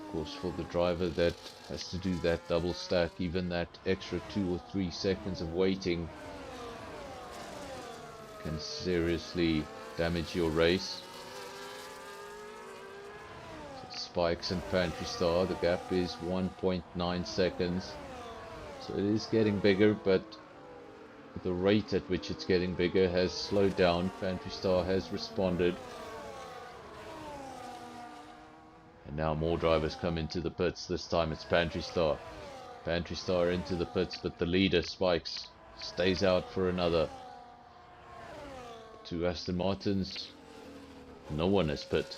Speaker 4: Of course, for the driver that has to do that double stack, even that extra 2 or 3 seconds of waiting can seriously damage your race. So Spikes and Pantry Star, the gap is 1.9 seconds. So it is getting bigger, but the rate at which it's getting bigger has slowed down. Pantry Star has responded. And now more drivers come into the pits. This time it's Pantry Star. Pantry Star into the pits, but the leader, Spikes, stays out for another. 2 Aston Martins, no one has pit.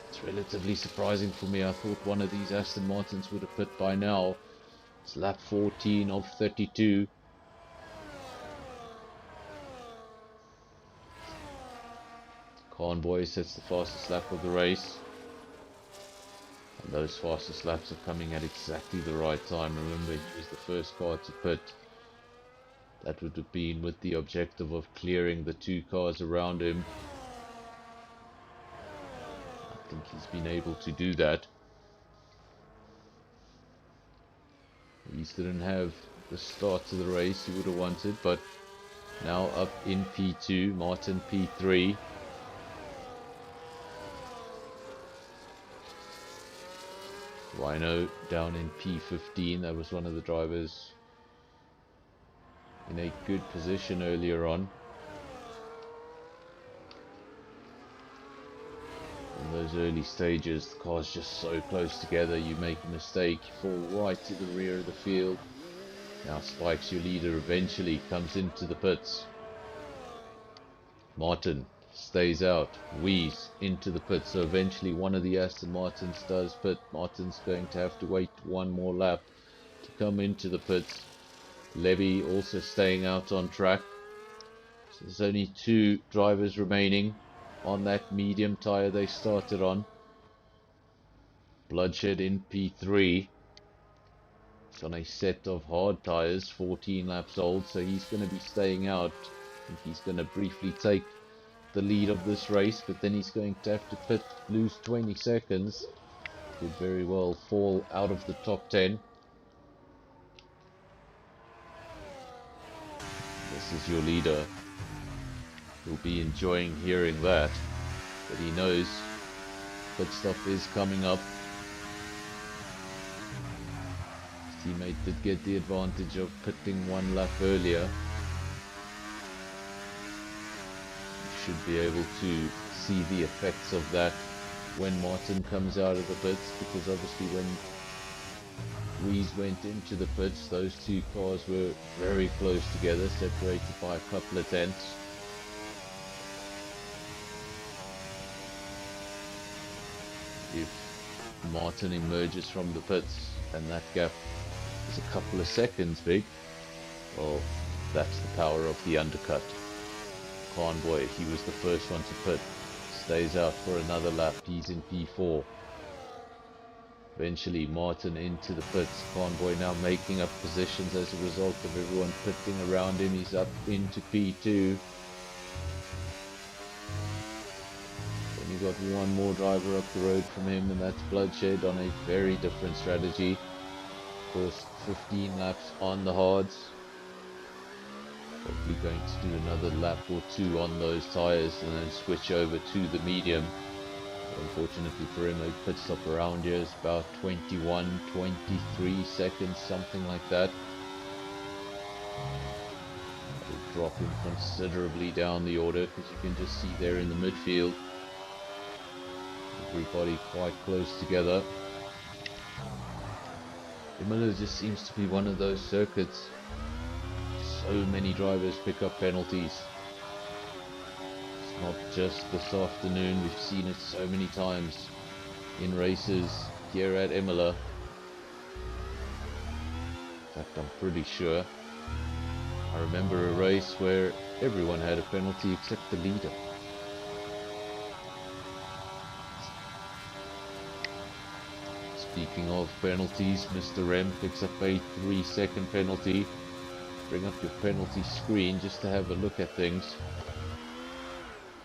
Speaker 4: It's relatively surprising for me. I thought one of these Aston Martins would have pit by now. It's lap 14 of 32. Convoy sets the fastest lap of the race. And those fastest laps are coming at exactly the right time. Remember, he was the first car to pit. That would have been with the objective of clearing the 2 cars around him. I think he's been able to do that. He didn't have the start to the race he would have wanted, but now up in P2, Martin P3. Rhino down in P15, that was one of the drivers in a good position earlier on. In those early stages, the car's just so close together, you make a mistake, you fall right to the rear of the field. Now Spikes, your leader, eventually comes into the pits. Martin stays out. Wheeze into the pits, so eventually one of the Aston Martins does pit. Martin's going to have to wait one more lap to come into the pits. Levy also staying out on track. So there's only 2 drivers remaining on that medium tyre they started on. Bloodshed in P3. It's on a set of hard tyres, 14 laps old, so he's going to be staying out. I think he's going to briefly take the lead of this race, but then he's going to have to pit, lose 20 seconds. Could very well fall out of the top 10. This is your leader. He'll be enjoying hearing that, but he knows pit stop is coming up. teammate did get the advantage of pitting one lap earlier. You should be able to see the effects of that when Martin comes out of the pits, because obviously when Rees went into the pits, those two cars were very close together, separated by a couple of tenths. If Martin emerges from the pits and that gap is a couple of seconds big, well, that's the power of the undercut. Convoy, he was the first one to pit, stays out for another lap, he's in P4. Eventually Martin into the pits, Convoy now making up positions as a result of everyone pitting around him, he's up into P2. Then you've got one more driver up the road from him, and that's Bloodshed on a very different strategy. First 15 laps on the hards. Probably going to do another lap or two on those tyres and then switch over to the medium. Unfortunately for him, a pit stop around here is about 21, 23 seconds, something like that. It'll drop him considerably down the order, because you can just see there in the midfield, everybody quite close together. Imola just seems to be one of those circuits. So many drivers pick up penalties. It's not just this afternoon, we've seen it so many times in races here at Imola. In fact, I'm pretty sure I remember a race where everyone had a penalty except the leader. Speaking of penalties, Mr. M picks up a 3-second penalty. Bring up your penalty screen just to have a look at things.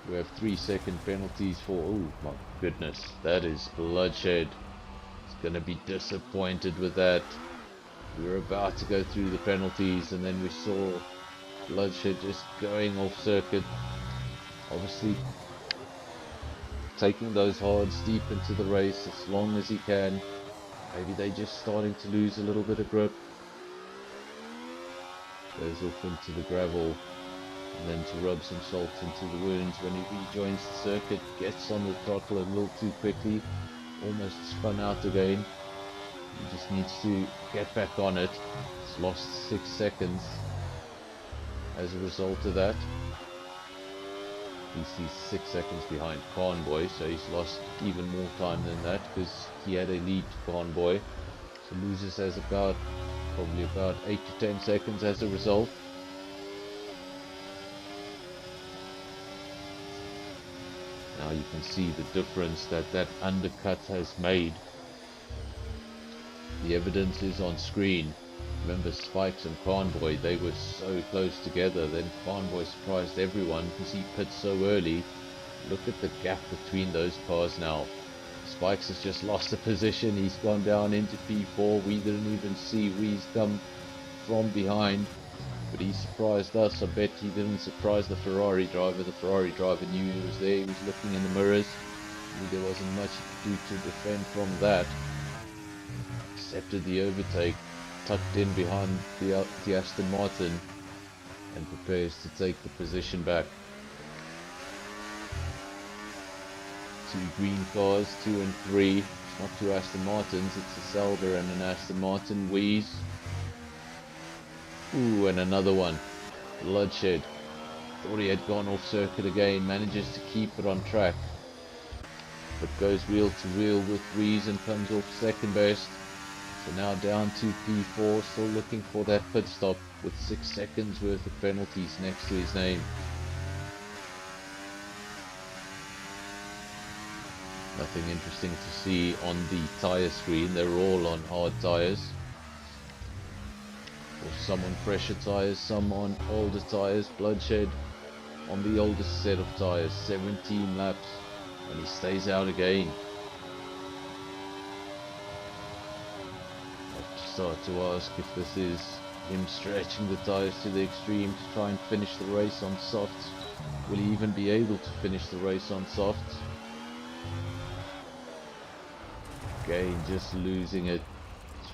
Speaker 4: We have 3-second penalties for, oh my goodness, that is Bloodshed. He's going to be disappointed with that. We were about to go through the penalties and then we saw Bloodshed just going off circuit. Obviously taking those hards deep into the race as long as he can. Maybe they're just starting to lose a little bit of grip. Goes off into the gravel, and then to rub some salt into the wounds when he rejoins the circuit, gets on the throttle a little too quickly, almost spun out again. He just needs to get back on it. He's lost 6 seconds as a result of that. He's 6 seconds behind Convoy, so he's lost even more time than that, because he had a lead to Convoy. So loses as probably about 8 to 10 seconds as a result. Now you can see the difference that undercut has made. The evidence is on screen. Remember Spikes and Convoy, they were so close together. Then Convoy surprised everyone because he pit so early. Look at the gap between those cars now. Spikes has just lost a position, he's gone down into P4. We didn't even see Rees come from behind, but he surprised us. I bet he didn't surprise the Ferrari driver. The Ferrari driver knew he was there, he was looking in the mirrors. There wasn't much to do to defend from that. Accepted the overtake, tucked in behind the Aston Martin, and prepares to take the position back. 2 green cars, 2 and 3. It's not 2 Aston Martins, it's a Sauber and an Aston Martin. Wheeze. Ooh, and another one. Bloodshed. Thought he had gone off circuit again, manages to keep it on track, but goes wheel to wheel with Rees and comes off second best. So now down to P4, still looking for that pit stop with 6 seconds worth of penalties next to his name. Nothing interesting to see on the tyre screen, they're all on hard tyres. Or some on fresher tyres, some on older tyres. Bloodshed on the oldest set of tyres, 17 laps, and he stays out again. I have to start to ask if this is him stretching the tyres to the extreme to try and finish the race on softs. Will he even be able to finish the race on softs? Again, just losing it.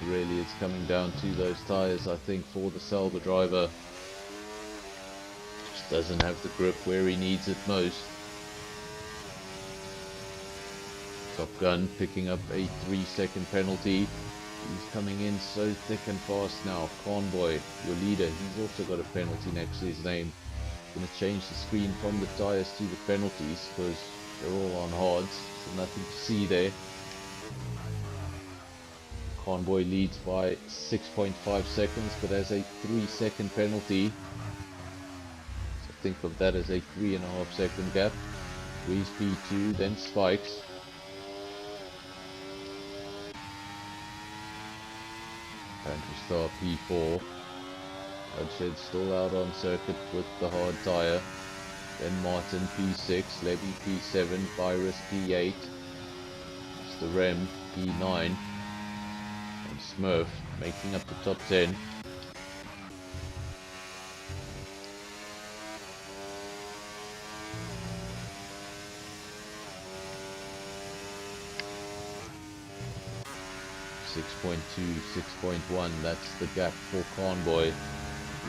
Speaker 4: Really, it's coming down to those tyres, I think, for the Sauber driver. Just doesn't have the grip where he needs it most. Top Gun picking up a 3-second penalty. He's coming in so thick and fast now. Convoy, your leader, he's also got a penalty next to his name. Going to change the screen from the tyres to the penalties because they're all on hards, so nothing to see there. Convoy leads by 6.5 seconds, but has a 3-second penalty. So think of that as a 3.5 second gap. Reese P2, then Spikes. Pantry Star P4. Bloodshed still out on circuit with the hard tyre. Then Martin P6, Levy P7, Virus P8, Mr. Rem P9, and Smurf making up the top 10. .2, 6.1, that's the gap for Convoy.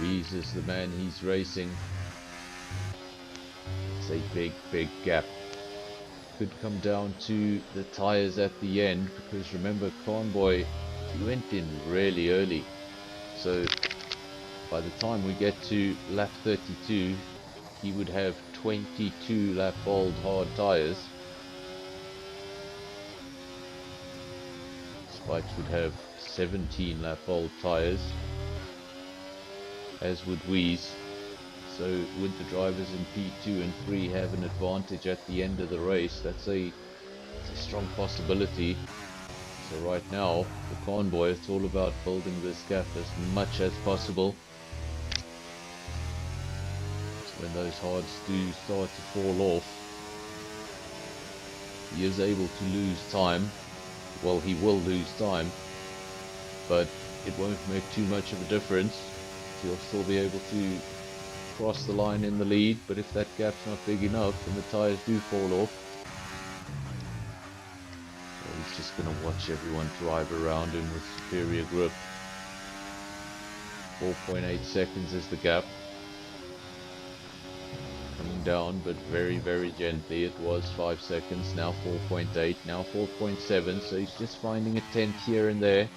Speaker 4: Rees is the man he's racing. It's a big gap. Could come down to the tyres at the end, because remember, Convoy, he went in really early. So by the time we get to lap 32, he would have 22 lap old hard tyres. Spikes would have 17 lap old tyres, as would Wheeze. So would the drivers in P2 and 3 have an advantage at the end of the race? That's a strong possibility. So right now, for Convoy, it's all about building this gap as much as possible. So when those hards do start to fall off, he is able to lose time. Well, he will lose time, but it won't make too much of a difference. He'll still be able to cross the line in the lead, but if that gap's not big enough and the tyres do fall off, well, he's just going to watch everyone drive around him with superior grip. 4.8 seconds is the gap. Coming down, but very gently. It was 5 seconds, now 4.8, now 4.7, so he's just finding a tenth here and there.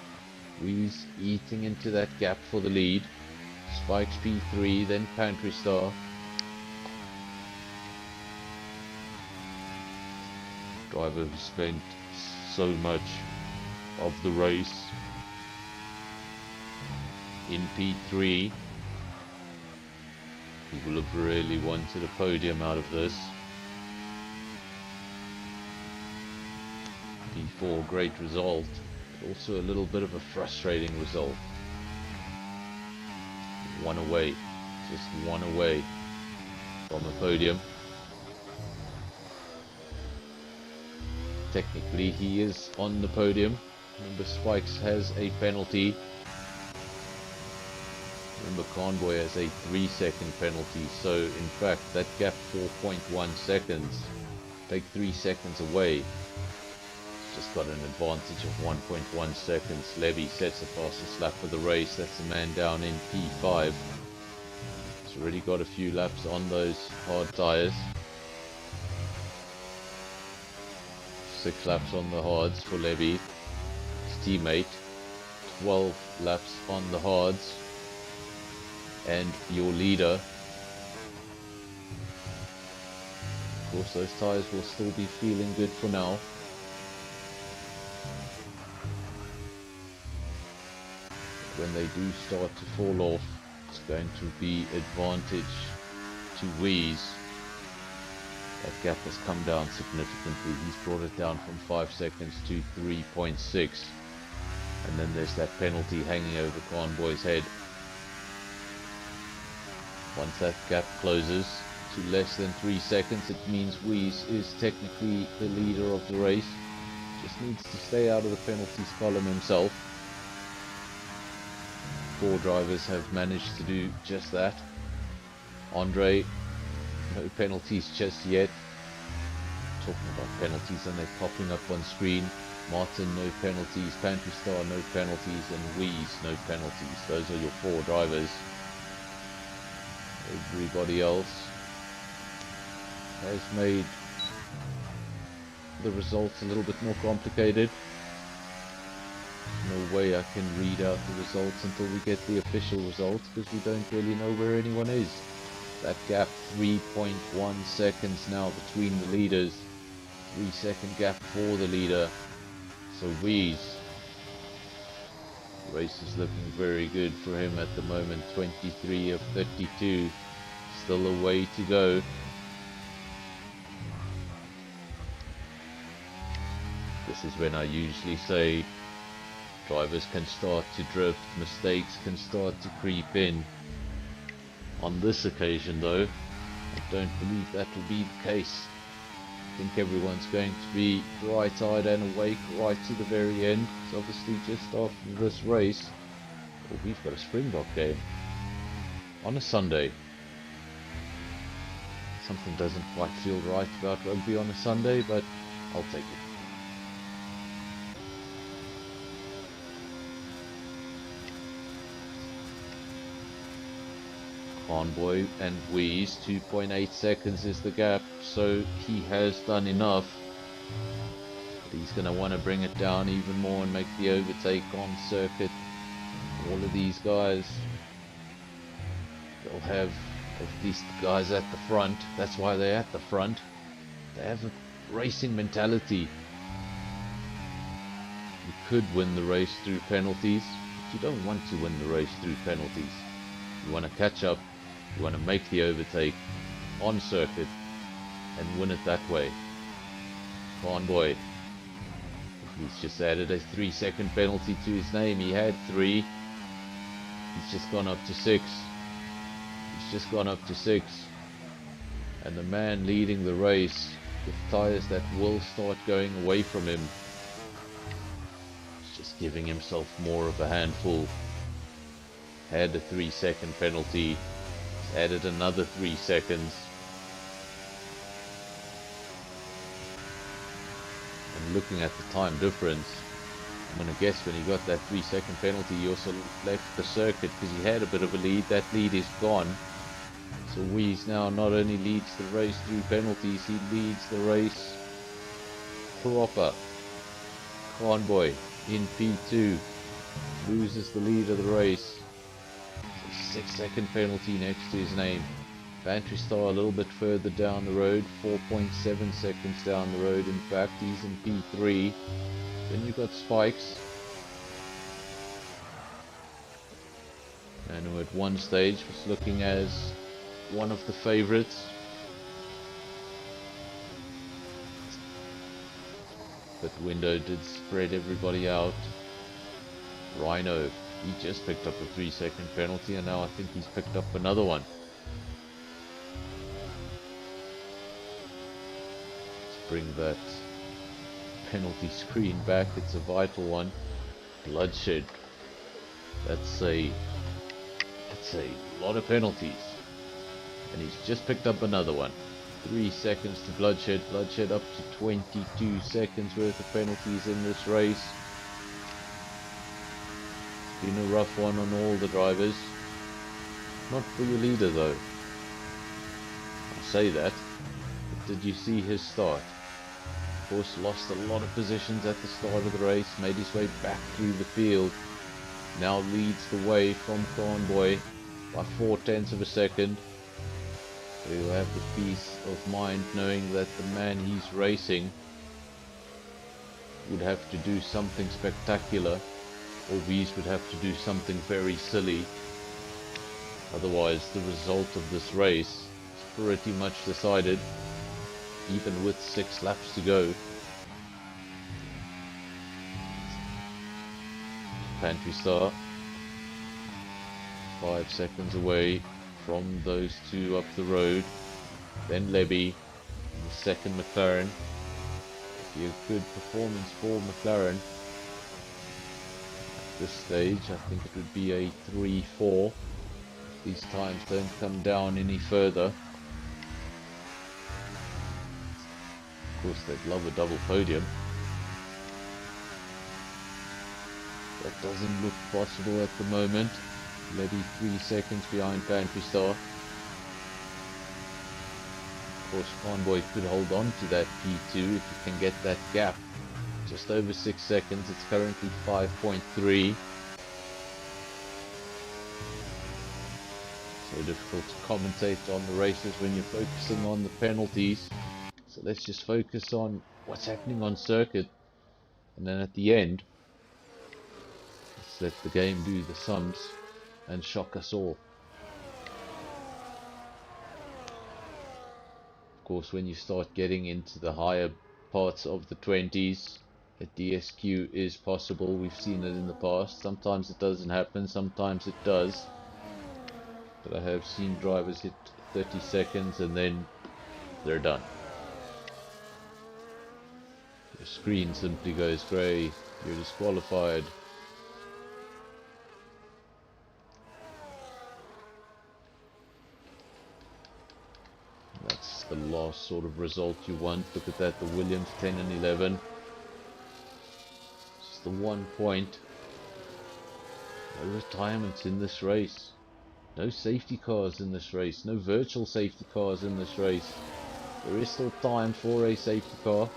Speaker 4: He's eating into that gap for the lead. Spikes P3, then Pantry Star. Driver who spent so much of the race in P3. He will have really wanted a podium out of this. P4, great result, but also a little bit of a frustrating result. One away, just one away from a podium. Technically he is on the podium. Remember, Spikes has a penalty. Remember, Convoy has a 3-second penalty, so in fact that gap 4.1 seconds. Take 3 seconds away, it's just got an advantage of 1.1 seconds. Levy sets the fastest lap of the race. That's the man down in P5. He's already got a few laps on those hard tyres. 6 laps on the hards for Levy. His teammate, 12 laps on the hards. And your leader, of course, those tyres will still be feeling good for now. When they do start to fall off, it's going to be advantage to Wheeze. That gap has come down significantly. He's brought it down from 5 seconds to 3.6. And then there's that penalty hanging over Convoy's head. Once that gap closes to less than 3 seconds, it means Wheeze is technically the leader of the race. Just needs to stay out of the penalties column himself. 4 drivers have managed to do just that. Andre, no penalties just yet. Talking about penalties, and they're popping up on screen. Martin, no penalties. Pantry Star, no penalties. And Wheeze, no penalties. Those are your 4 drivers. Everybody else has made the results a little bit more complicated. No way I can read out the results until we get the official results, because we don't really know where anyone is. That gap, 3.1 seconds now between the leaders. 3-second gap for the leader. So Wheeze, the race is looking very good for him at the moment. 23 of 32. Still a way to go. This is when I usually say drivers can start to drift, mistakes can start to creep in. On this occasion though, I don't believe that will be the case. I think everyone's going to be bright-eyed and awake right to the very end. It's obviously just after this race. Oh, we've got a Springbok game on a Sunday. Something doesn't quite feel right about rugby on a Sunday, but I'll take it. Convoy and Wheeze, 2.8 seconds is the gap, so he has done enough. But he's going to want to bring it down even more and make the overtake on circuit. All of these guys, they'll have, at least the guys at the front, that's why they're at the front, they have a racing mentality. You could win the race through penalties, but you don't want to win the race through penalties. You want to catch up, you want to make the overtake on circuit and win it that way. Convoy, he's just added a 3-second penalty to his name. He had 3, he's just gone up to 6. He's just gone up to 6. And the man leading the race with tyres that will start going away from him, he's just giving himself more of a handful. Had a 3-second penalty, added another 3 seconds. And looking at the time difference, I'm going to guess when he got that 3-second penalty, he also left the circuit because he had a bit of a lead. That lead is gone. So Wheeze now not only leads the race through penalties, he leads the race proper. Convoy in P2 loses the lead of the race. 6-second penalty next to his name. Pantry Star a little bit further down the road, 4.7 seconds down the road. In fact, he's in P3. Then you've got Spikes, and who at one stage was looking as one of the favourites. But Window did spread everybody out. Rhino, he just picked up a 3-second penalty, and now I think he's picked up another one. Let's bring that penalty screen back. It's a vital one. Bloodshed. That's a lot of penalties. And he's just picked up another one. 3 seconds to Bloodshed. Bloodshed up to 22 seconds worth of penalties in this race. Been a rough one on all the drivers. Not for your leader though. I say that, but did you see his start? Of course, lost a lot of positions at the start of the race, made his way back through the field. Now leads the way from Convoy by 0.4 of a second. So he'll have the peace of mind knowing that the man he's racing would have to do something spectacular, or Wheeze would have to do something very silly. Otherwise, the result of this race is pretty much decided, even with 6 laps to go. Pantry Star, 5 seconds away from those two up the road. Then Lebby, the second McLaren. Be a good performance for McLaren. At this stage, I think it would be a 3-4. These times don't come down any further. Of course, they'd love a double podium. That doesn't look possible at the moment. Maybe 3 seconds behind Pantry Star. Of course, Convoy could hold on to that P2 if you can get that gap. Just over 6 seconds. It's currently 5.3. So difficult to commentate on the races when you're focusing on the penalties. So let's just focus on what's happening on circuit. And then at the end, let's let the game do the sums and shock us all. Of course, when you start getting into the higher parts of the 20s, a DSQ is possible. We've seen it in the past. Sometimes it doesn't happen, sometimes it does. But I have seen drivers hit 30 seconds and then they're done. Your screen simply goes grey. You're disqualified. That's the last sort of result you want. Look at that, the Williams 10 and 11. Just the 1 point. No retirements in this race. No safety cars in this race. No virtual safety cars in this race. There is still time for a safety car.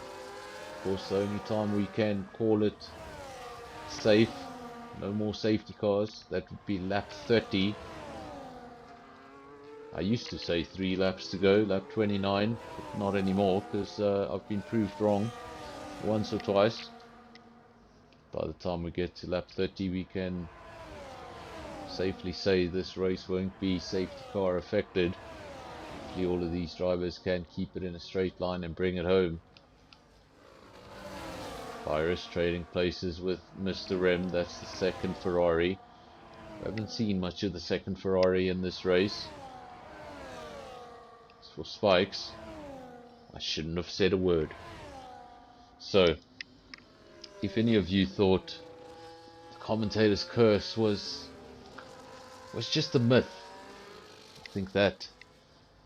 Speaker 4: Of course, the only time we can call it safe, no more safety cars, that would be lap 30. I used to say 3 laps to go, lap 29, but not anymore, because I've been proved wrong once or twice. By the time we get to lap 30, we can safely say this race won't be safety car affected. Hopefully all of these drivers can keep it in a straight line and bring it home. Virus trading places with Mr. Rem, that's the second Ferrari. I haven't seen much of the second Ferrari in this race. As for Spikes, I shouldn't have said a word. So, if any of you thought the commentator's curse was just a myth, I think that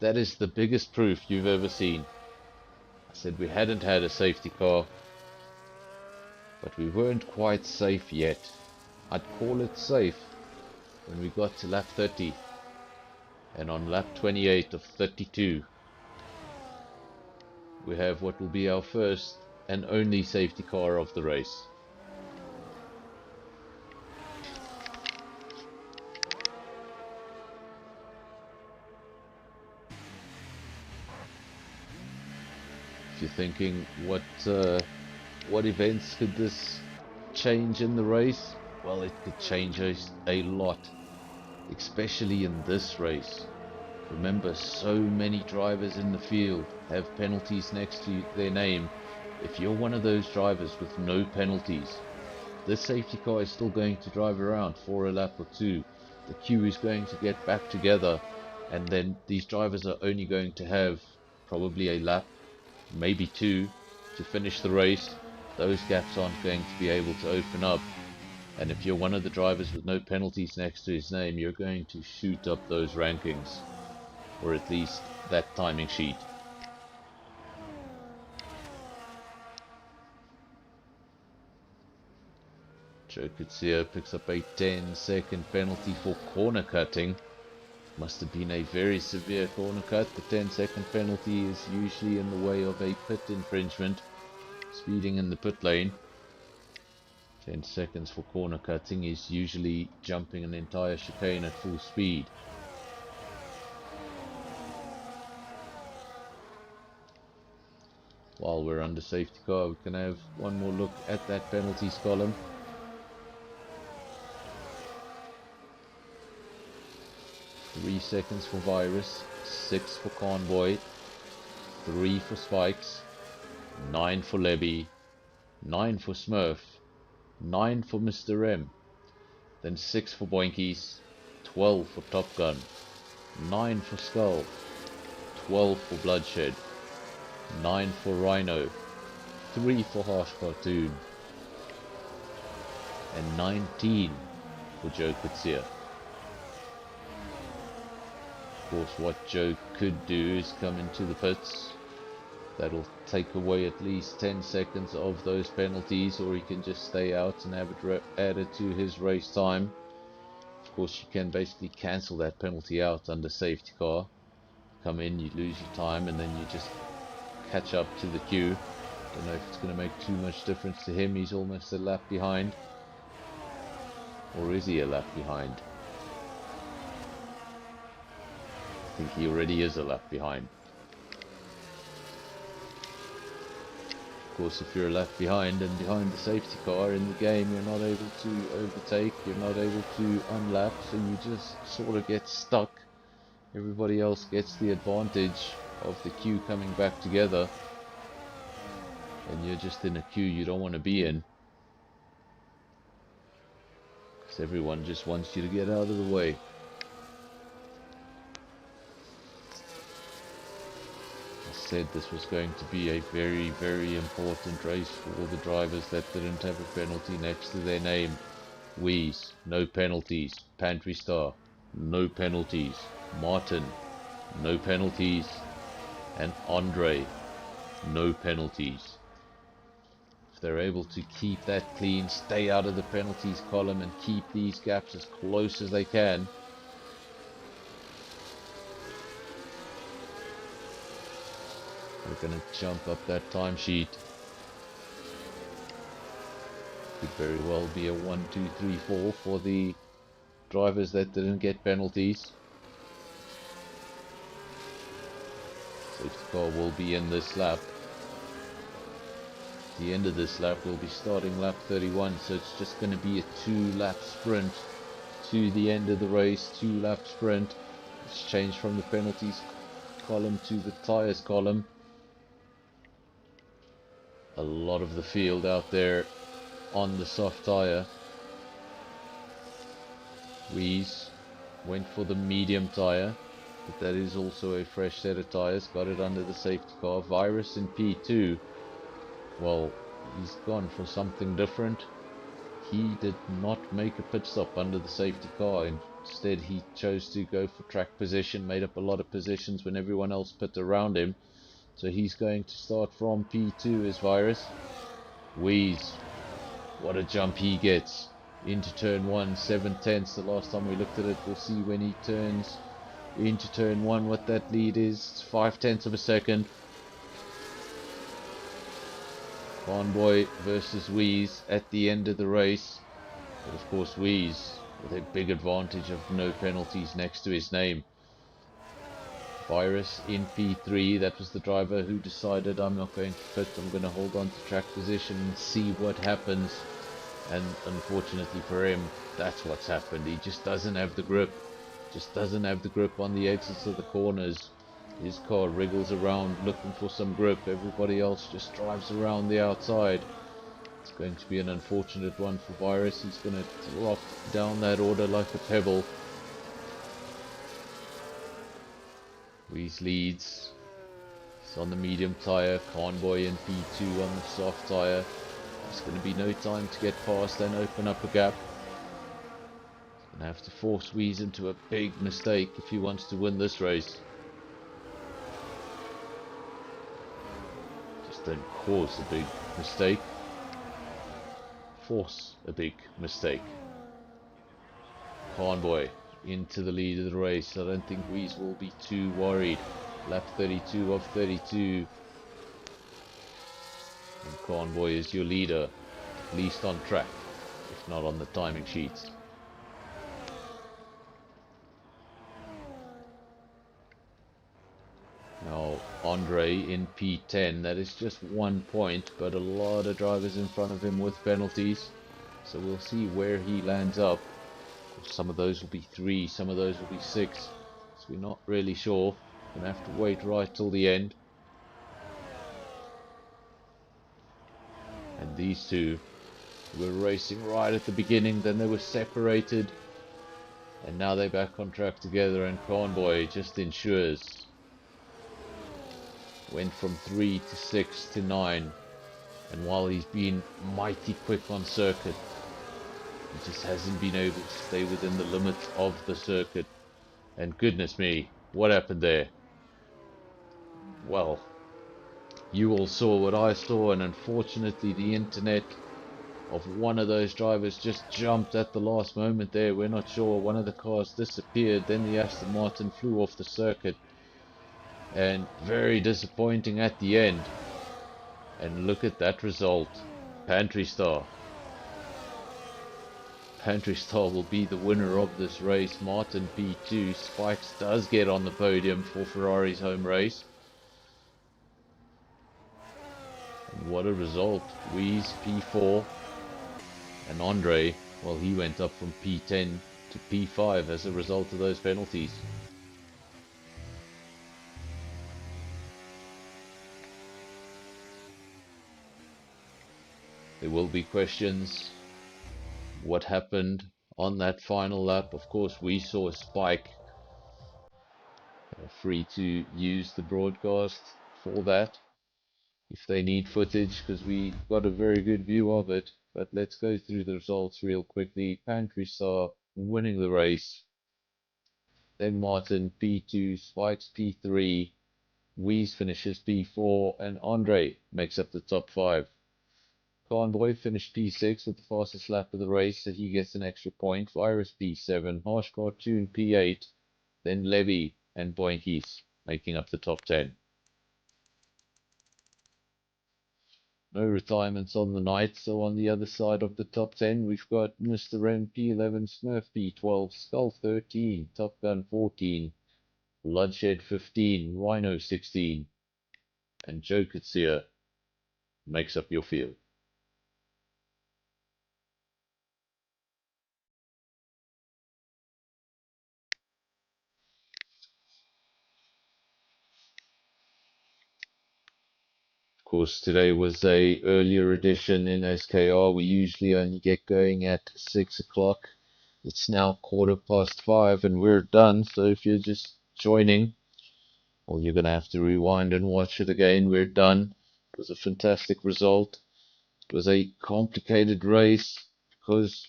Speaker 4: is the biggest proof you've ever seen. I said we hadn't had a safety car, but we weren't quite safe yet. I'd call it safe when we got to lap 30, and on lap 28 of 32 we have what will be our first and only safety car of the race. If you're thinking what events could this change in the race, well, it could change a lot, especially in this race. Remember, so many drivers in the field have penalties next to their name. If you're one of those drivers with no penalties, this safety car is still going to drive around for a lap or two. The queue is going to get back together, and then these drivers are only going to have probably a lap, maybe 2, to finish the race. Those gaps aren't going to be able to open up, and if you're one of the drivers with no penalties next to his name, you're going to shoot up those rankings, or at least that timing sheet. Joe Kutsia picks up a 10-second penalty for corner cutting. Must have been a very severe corner cut. The 10-second penalty is usually in the way of a pit infringement, speeding in the pit lane. 10 seconds for corner cutting is usually jumping an entire chicane at full speed. While we're under safety car, we can have one more look at that penalties column. Three seconds for Virus, 6 for Convoy, 3 for Spikes, 9 for Lebby, 9 for Smurf, 9 for Mr. M, then 6 for Boinkies, 12 for Top Gun, 9 for Skull, 12 for Bloodshed, 9 for Rhino, 3 for Harsh Cartoon, and 19 for Joe Kutsia. Of course, what Joe could do is come into the pits, That'll take away at least 10 seconds of those penalties, or he can just stay out and have it added to his race time. Of course, you can basically cancel that penalty out under safety car. Come in, you lose your time, and then you just catch up to the queue. Don't know if it's going to make too much difference to him. He's almost a lap behind. Or is he a lap behind? I think he already is a lap behind. Of course, if you're a lap behind and behind the safety car in the game, you're not able to overtake, you're not able to unlap, so you just sort of get stuck. Everybody else gets the advantage of the queue coming back together, and you're just in a queue you don't want to be in, because everyone just wants you to get out of the way. Said this was going to be a very, very important race for all the drivers that didn't have a penalty next to their name. Wees, no penalties. Pantry Star, no penalties. Martin, no penalties. And Andre, no penalties. If they're able to keep that clean, stay out of the penalties column and keep these gaps as close as they can, we're going to jump up that timesheet. Could very well be a 1, 2, 3, 4 for the drivers that didn't get penalties. Safety car will be in this lap. At the end of this lap, we'll be starting lap 31, so it's just going to be a 2-lap sprint to the end of the race. 2-lap sprint. It's changed from the penalties column to the tyres column. A lot of the field out there on the soft tyre. Wees went for the medium tyre, but that is also a fresh set of tyres. Got it under the safety car. Virus in P2, well, he's gone for something different. He did not make a pit stop under the safety car. Instead, he chose to go for track position, made up a lot of positions when everyone else pit around him. So he's going to start from P2 as Virus. Wees, what a jump he gets into turn 1, 7/10. The last time we looked at it, we'll see when he turns into turn 1 what that lead is. It's 5/10 of a second. Convoy versus Wees at the end of the race. But of course Wees with a big advantage of no penalties next to his name. Virus in P3, that was the driver who decided, I'm not going to pit, I'm going to hold on to track position and see what happens. And unfortunately for him, that's what's happened. He just doesn't have the grip. Just doesn't have the grip on the exits of the corners. His car wriggles around looking for some grip. Everybody else just drives around the outside. It's going to be an unfortunate one for Virus. He's going to drop down that order like a pebble. Wees leads. He's on the medium tyre. Convoy in P2 on the soft tyre. There's going to be no time to get past and open up a gap. He's going to have to force Wees into a big mistake if he wants to win this race. Just don't cause a big mistake. Force a big mistake. Convoy into the lead of the race. I don't think Wees will be too worried. Lap 32 of 32. And Convoy is your leader, at least on track, if not on the timing sheets. Now Andre in P10, that is just 1 point, but a lot of drivers in front of him with penalties. So we'll see where he lands up. Some of those will be 3, some of those will be 6. So we're not really sure. Gonna have to wait right till the end. And these two were racing right at the beginning, then they were separated. And now they're back on track together, and Convoy just ensures. Went from 3 to 6 to 9. And while he's been mighty quick on circuit, he just hasn't been able to stay within the limits of the circuit. And goodness me, what happened there? Well, You all saw what I saw, and unfortunately the internet of one of those drivers just jumped at the last moment there. We're not sure. One of the cars disappeared. Then the Aston Martin flew off the circuit. And very disappointing at the end. And look at that result. Pantry Star. Pantry Star will be the winner of this race. Martin P2. Spikes does get on the podium for Ferrari's home race. And what a result. Wees P4. And Andre, well, he went up from P10 to P5 as a result of those penalties. There will be questions. What happened on that final lap? Of course, we saw Spike free to use the broadcast for that if they need footage, because we got a very good view of it. But let's go through the results real quickly. Pantry Star winning the race. Then Martin P2, Spikes P3, Wees finishes P4, and Andre makes up the top 5. Convoy finished P6 with the fastest lap of the race, so he gets an extra point. Virus P7, Harsh Cartoon P8, then Levy and Boinkies making up the top 10. No retirements on the night, so on the other side of the top 10 we've got Mr. M P11, Smurf P12, Skull 13, Top Gun 14, Bloodshed 15, Rhino 16, and Joe Katsia makes up your field. Of course, today was a earlier edition in SKR. We usually only get going at 6 o'clock. It's now 5:15 and we're done. So if you're just joining, well, you're going to have to rewind and watch it again. We're done. It was a fantastic result. It was a complicated race because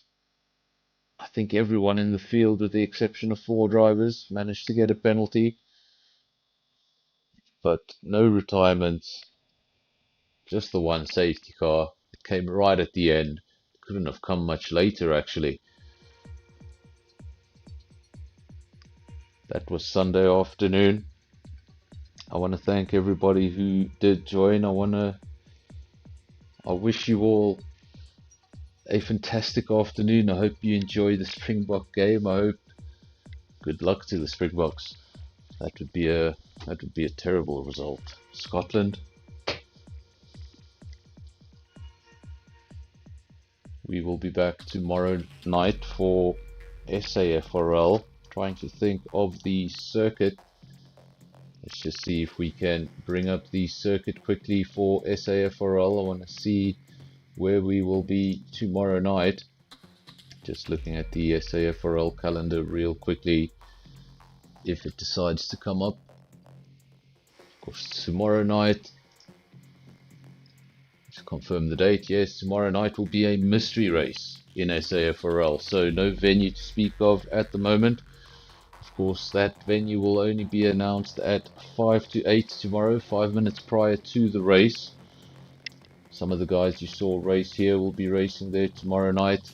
Speaker 4: I think everyone in the field, with the exception of 4 drivers, managed to get a penalty. But no retirements. Just the one safety car. It came right at the end. It couldn't have come much later, actually. That was Sunday afternoon. I want to thank everybody who did join. I wish you all a fantastic afternoon. I hope you enjoy the Springbok game. I hope good luck to the Springboks. That would be a terrible result. Scotland. We will be back tomorrow night for SAFRL. Trying to think of the circuit. Let's just see if we can bring up the circuit quickly for SAFRL. I want to see where we will be tomorrow night. Just looking at the SAFRL calendar real quickly. If it decides to come up. Of course, tomorrow night. To confirm the date, yes, tomorrow night will be a mystery race in SAFRL, so no venue to speak of at the moment. Of course, that venue will only be announced at 5 to 8 tomorrow, 5 minutes prior to the race. Some of the guys you saw race here will be racing there tomorrow night.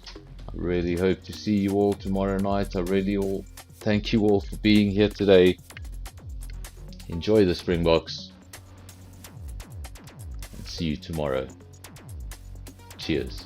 Speaker 4: I really hope to see you all tomorrow night. Thank you all for being here today. Enjoy the Springboks. See you tomorrow. Cheers.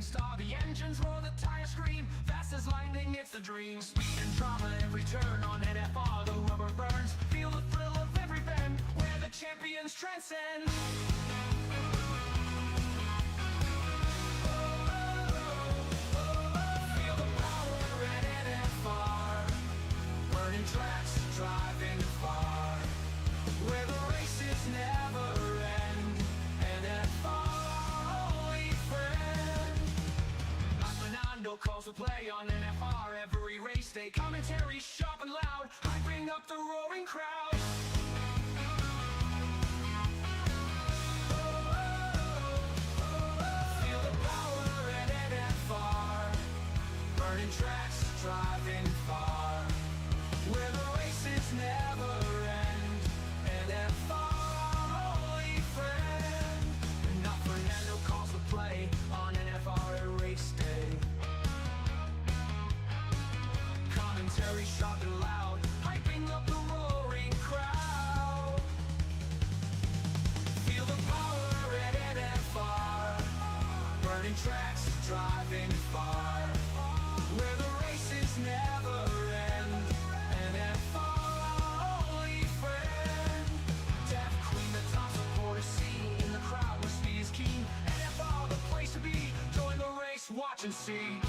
Speaker 1: Star, the engines roar, the tires scream, fast as lightning, it's the dream. Speed and drama, every turn on NFR, the rubber burns. Feel the thrill of every bend, where the champions transcend. calls to play on NFR every race day. Commentary sharp and loud, hyping up the roaring crowd. Feel the power at NFR, burning tracks, driving far, where the races never end. NFR, our only friend. Not Fernando calls to play on NFR at race day. Commentary sharp and loud, hyping up the roaring crowd. Feel the power at NFR, burning tracks, driving far, where the races never end. NFR, our only friend. Deaf Queen, the top supporter scene in the crowd where speed is keen. NFR, the place to be. Join the race, watch and see.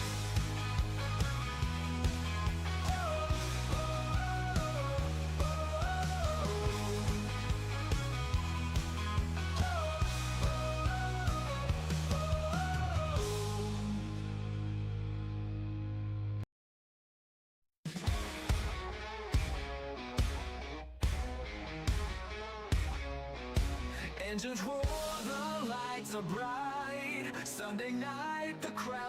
Speaker 1: Engines roar, the lights are bright. Sunday night, the crowd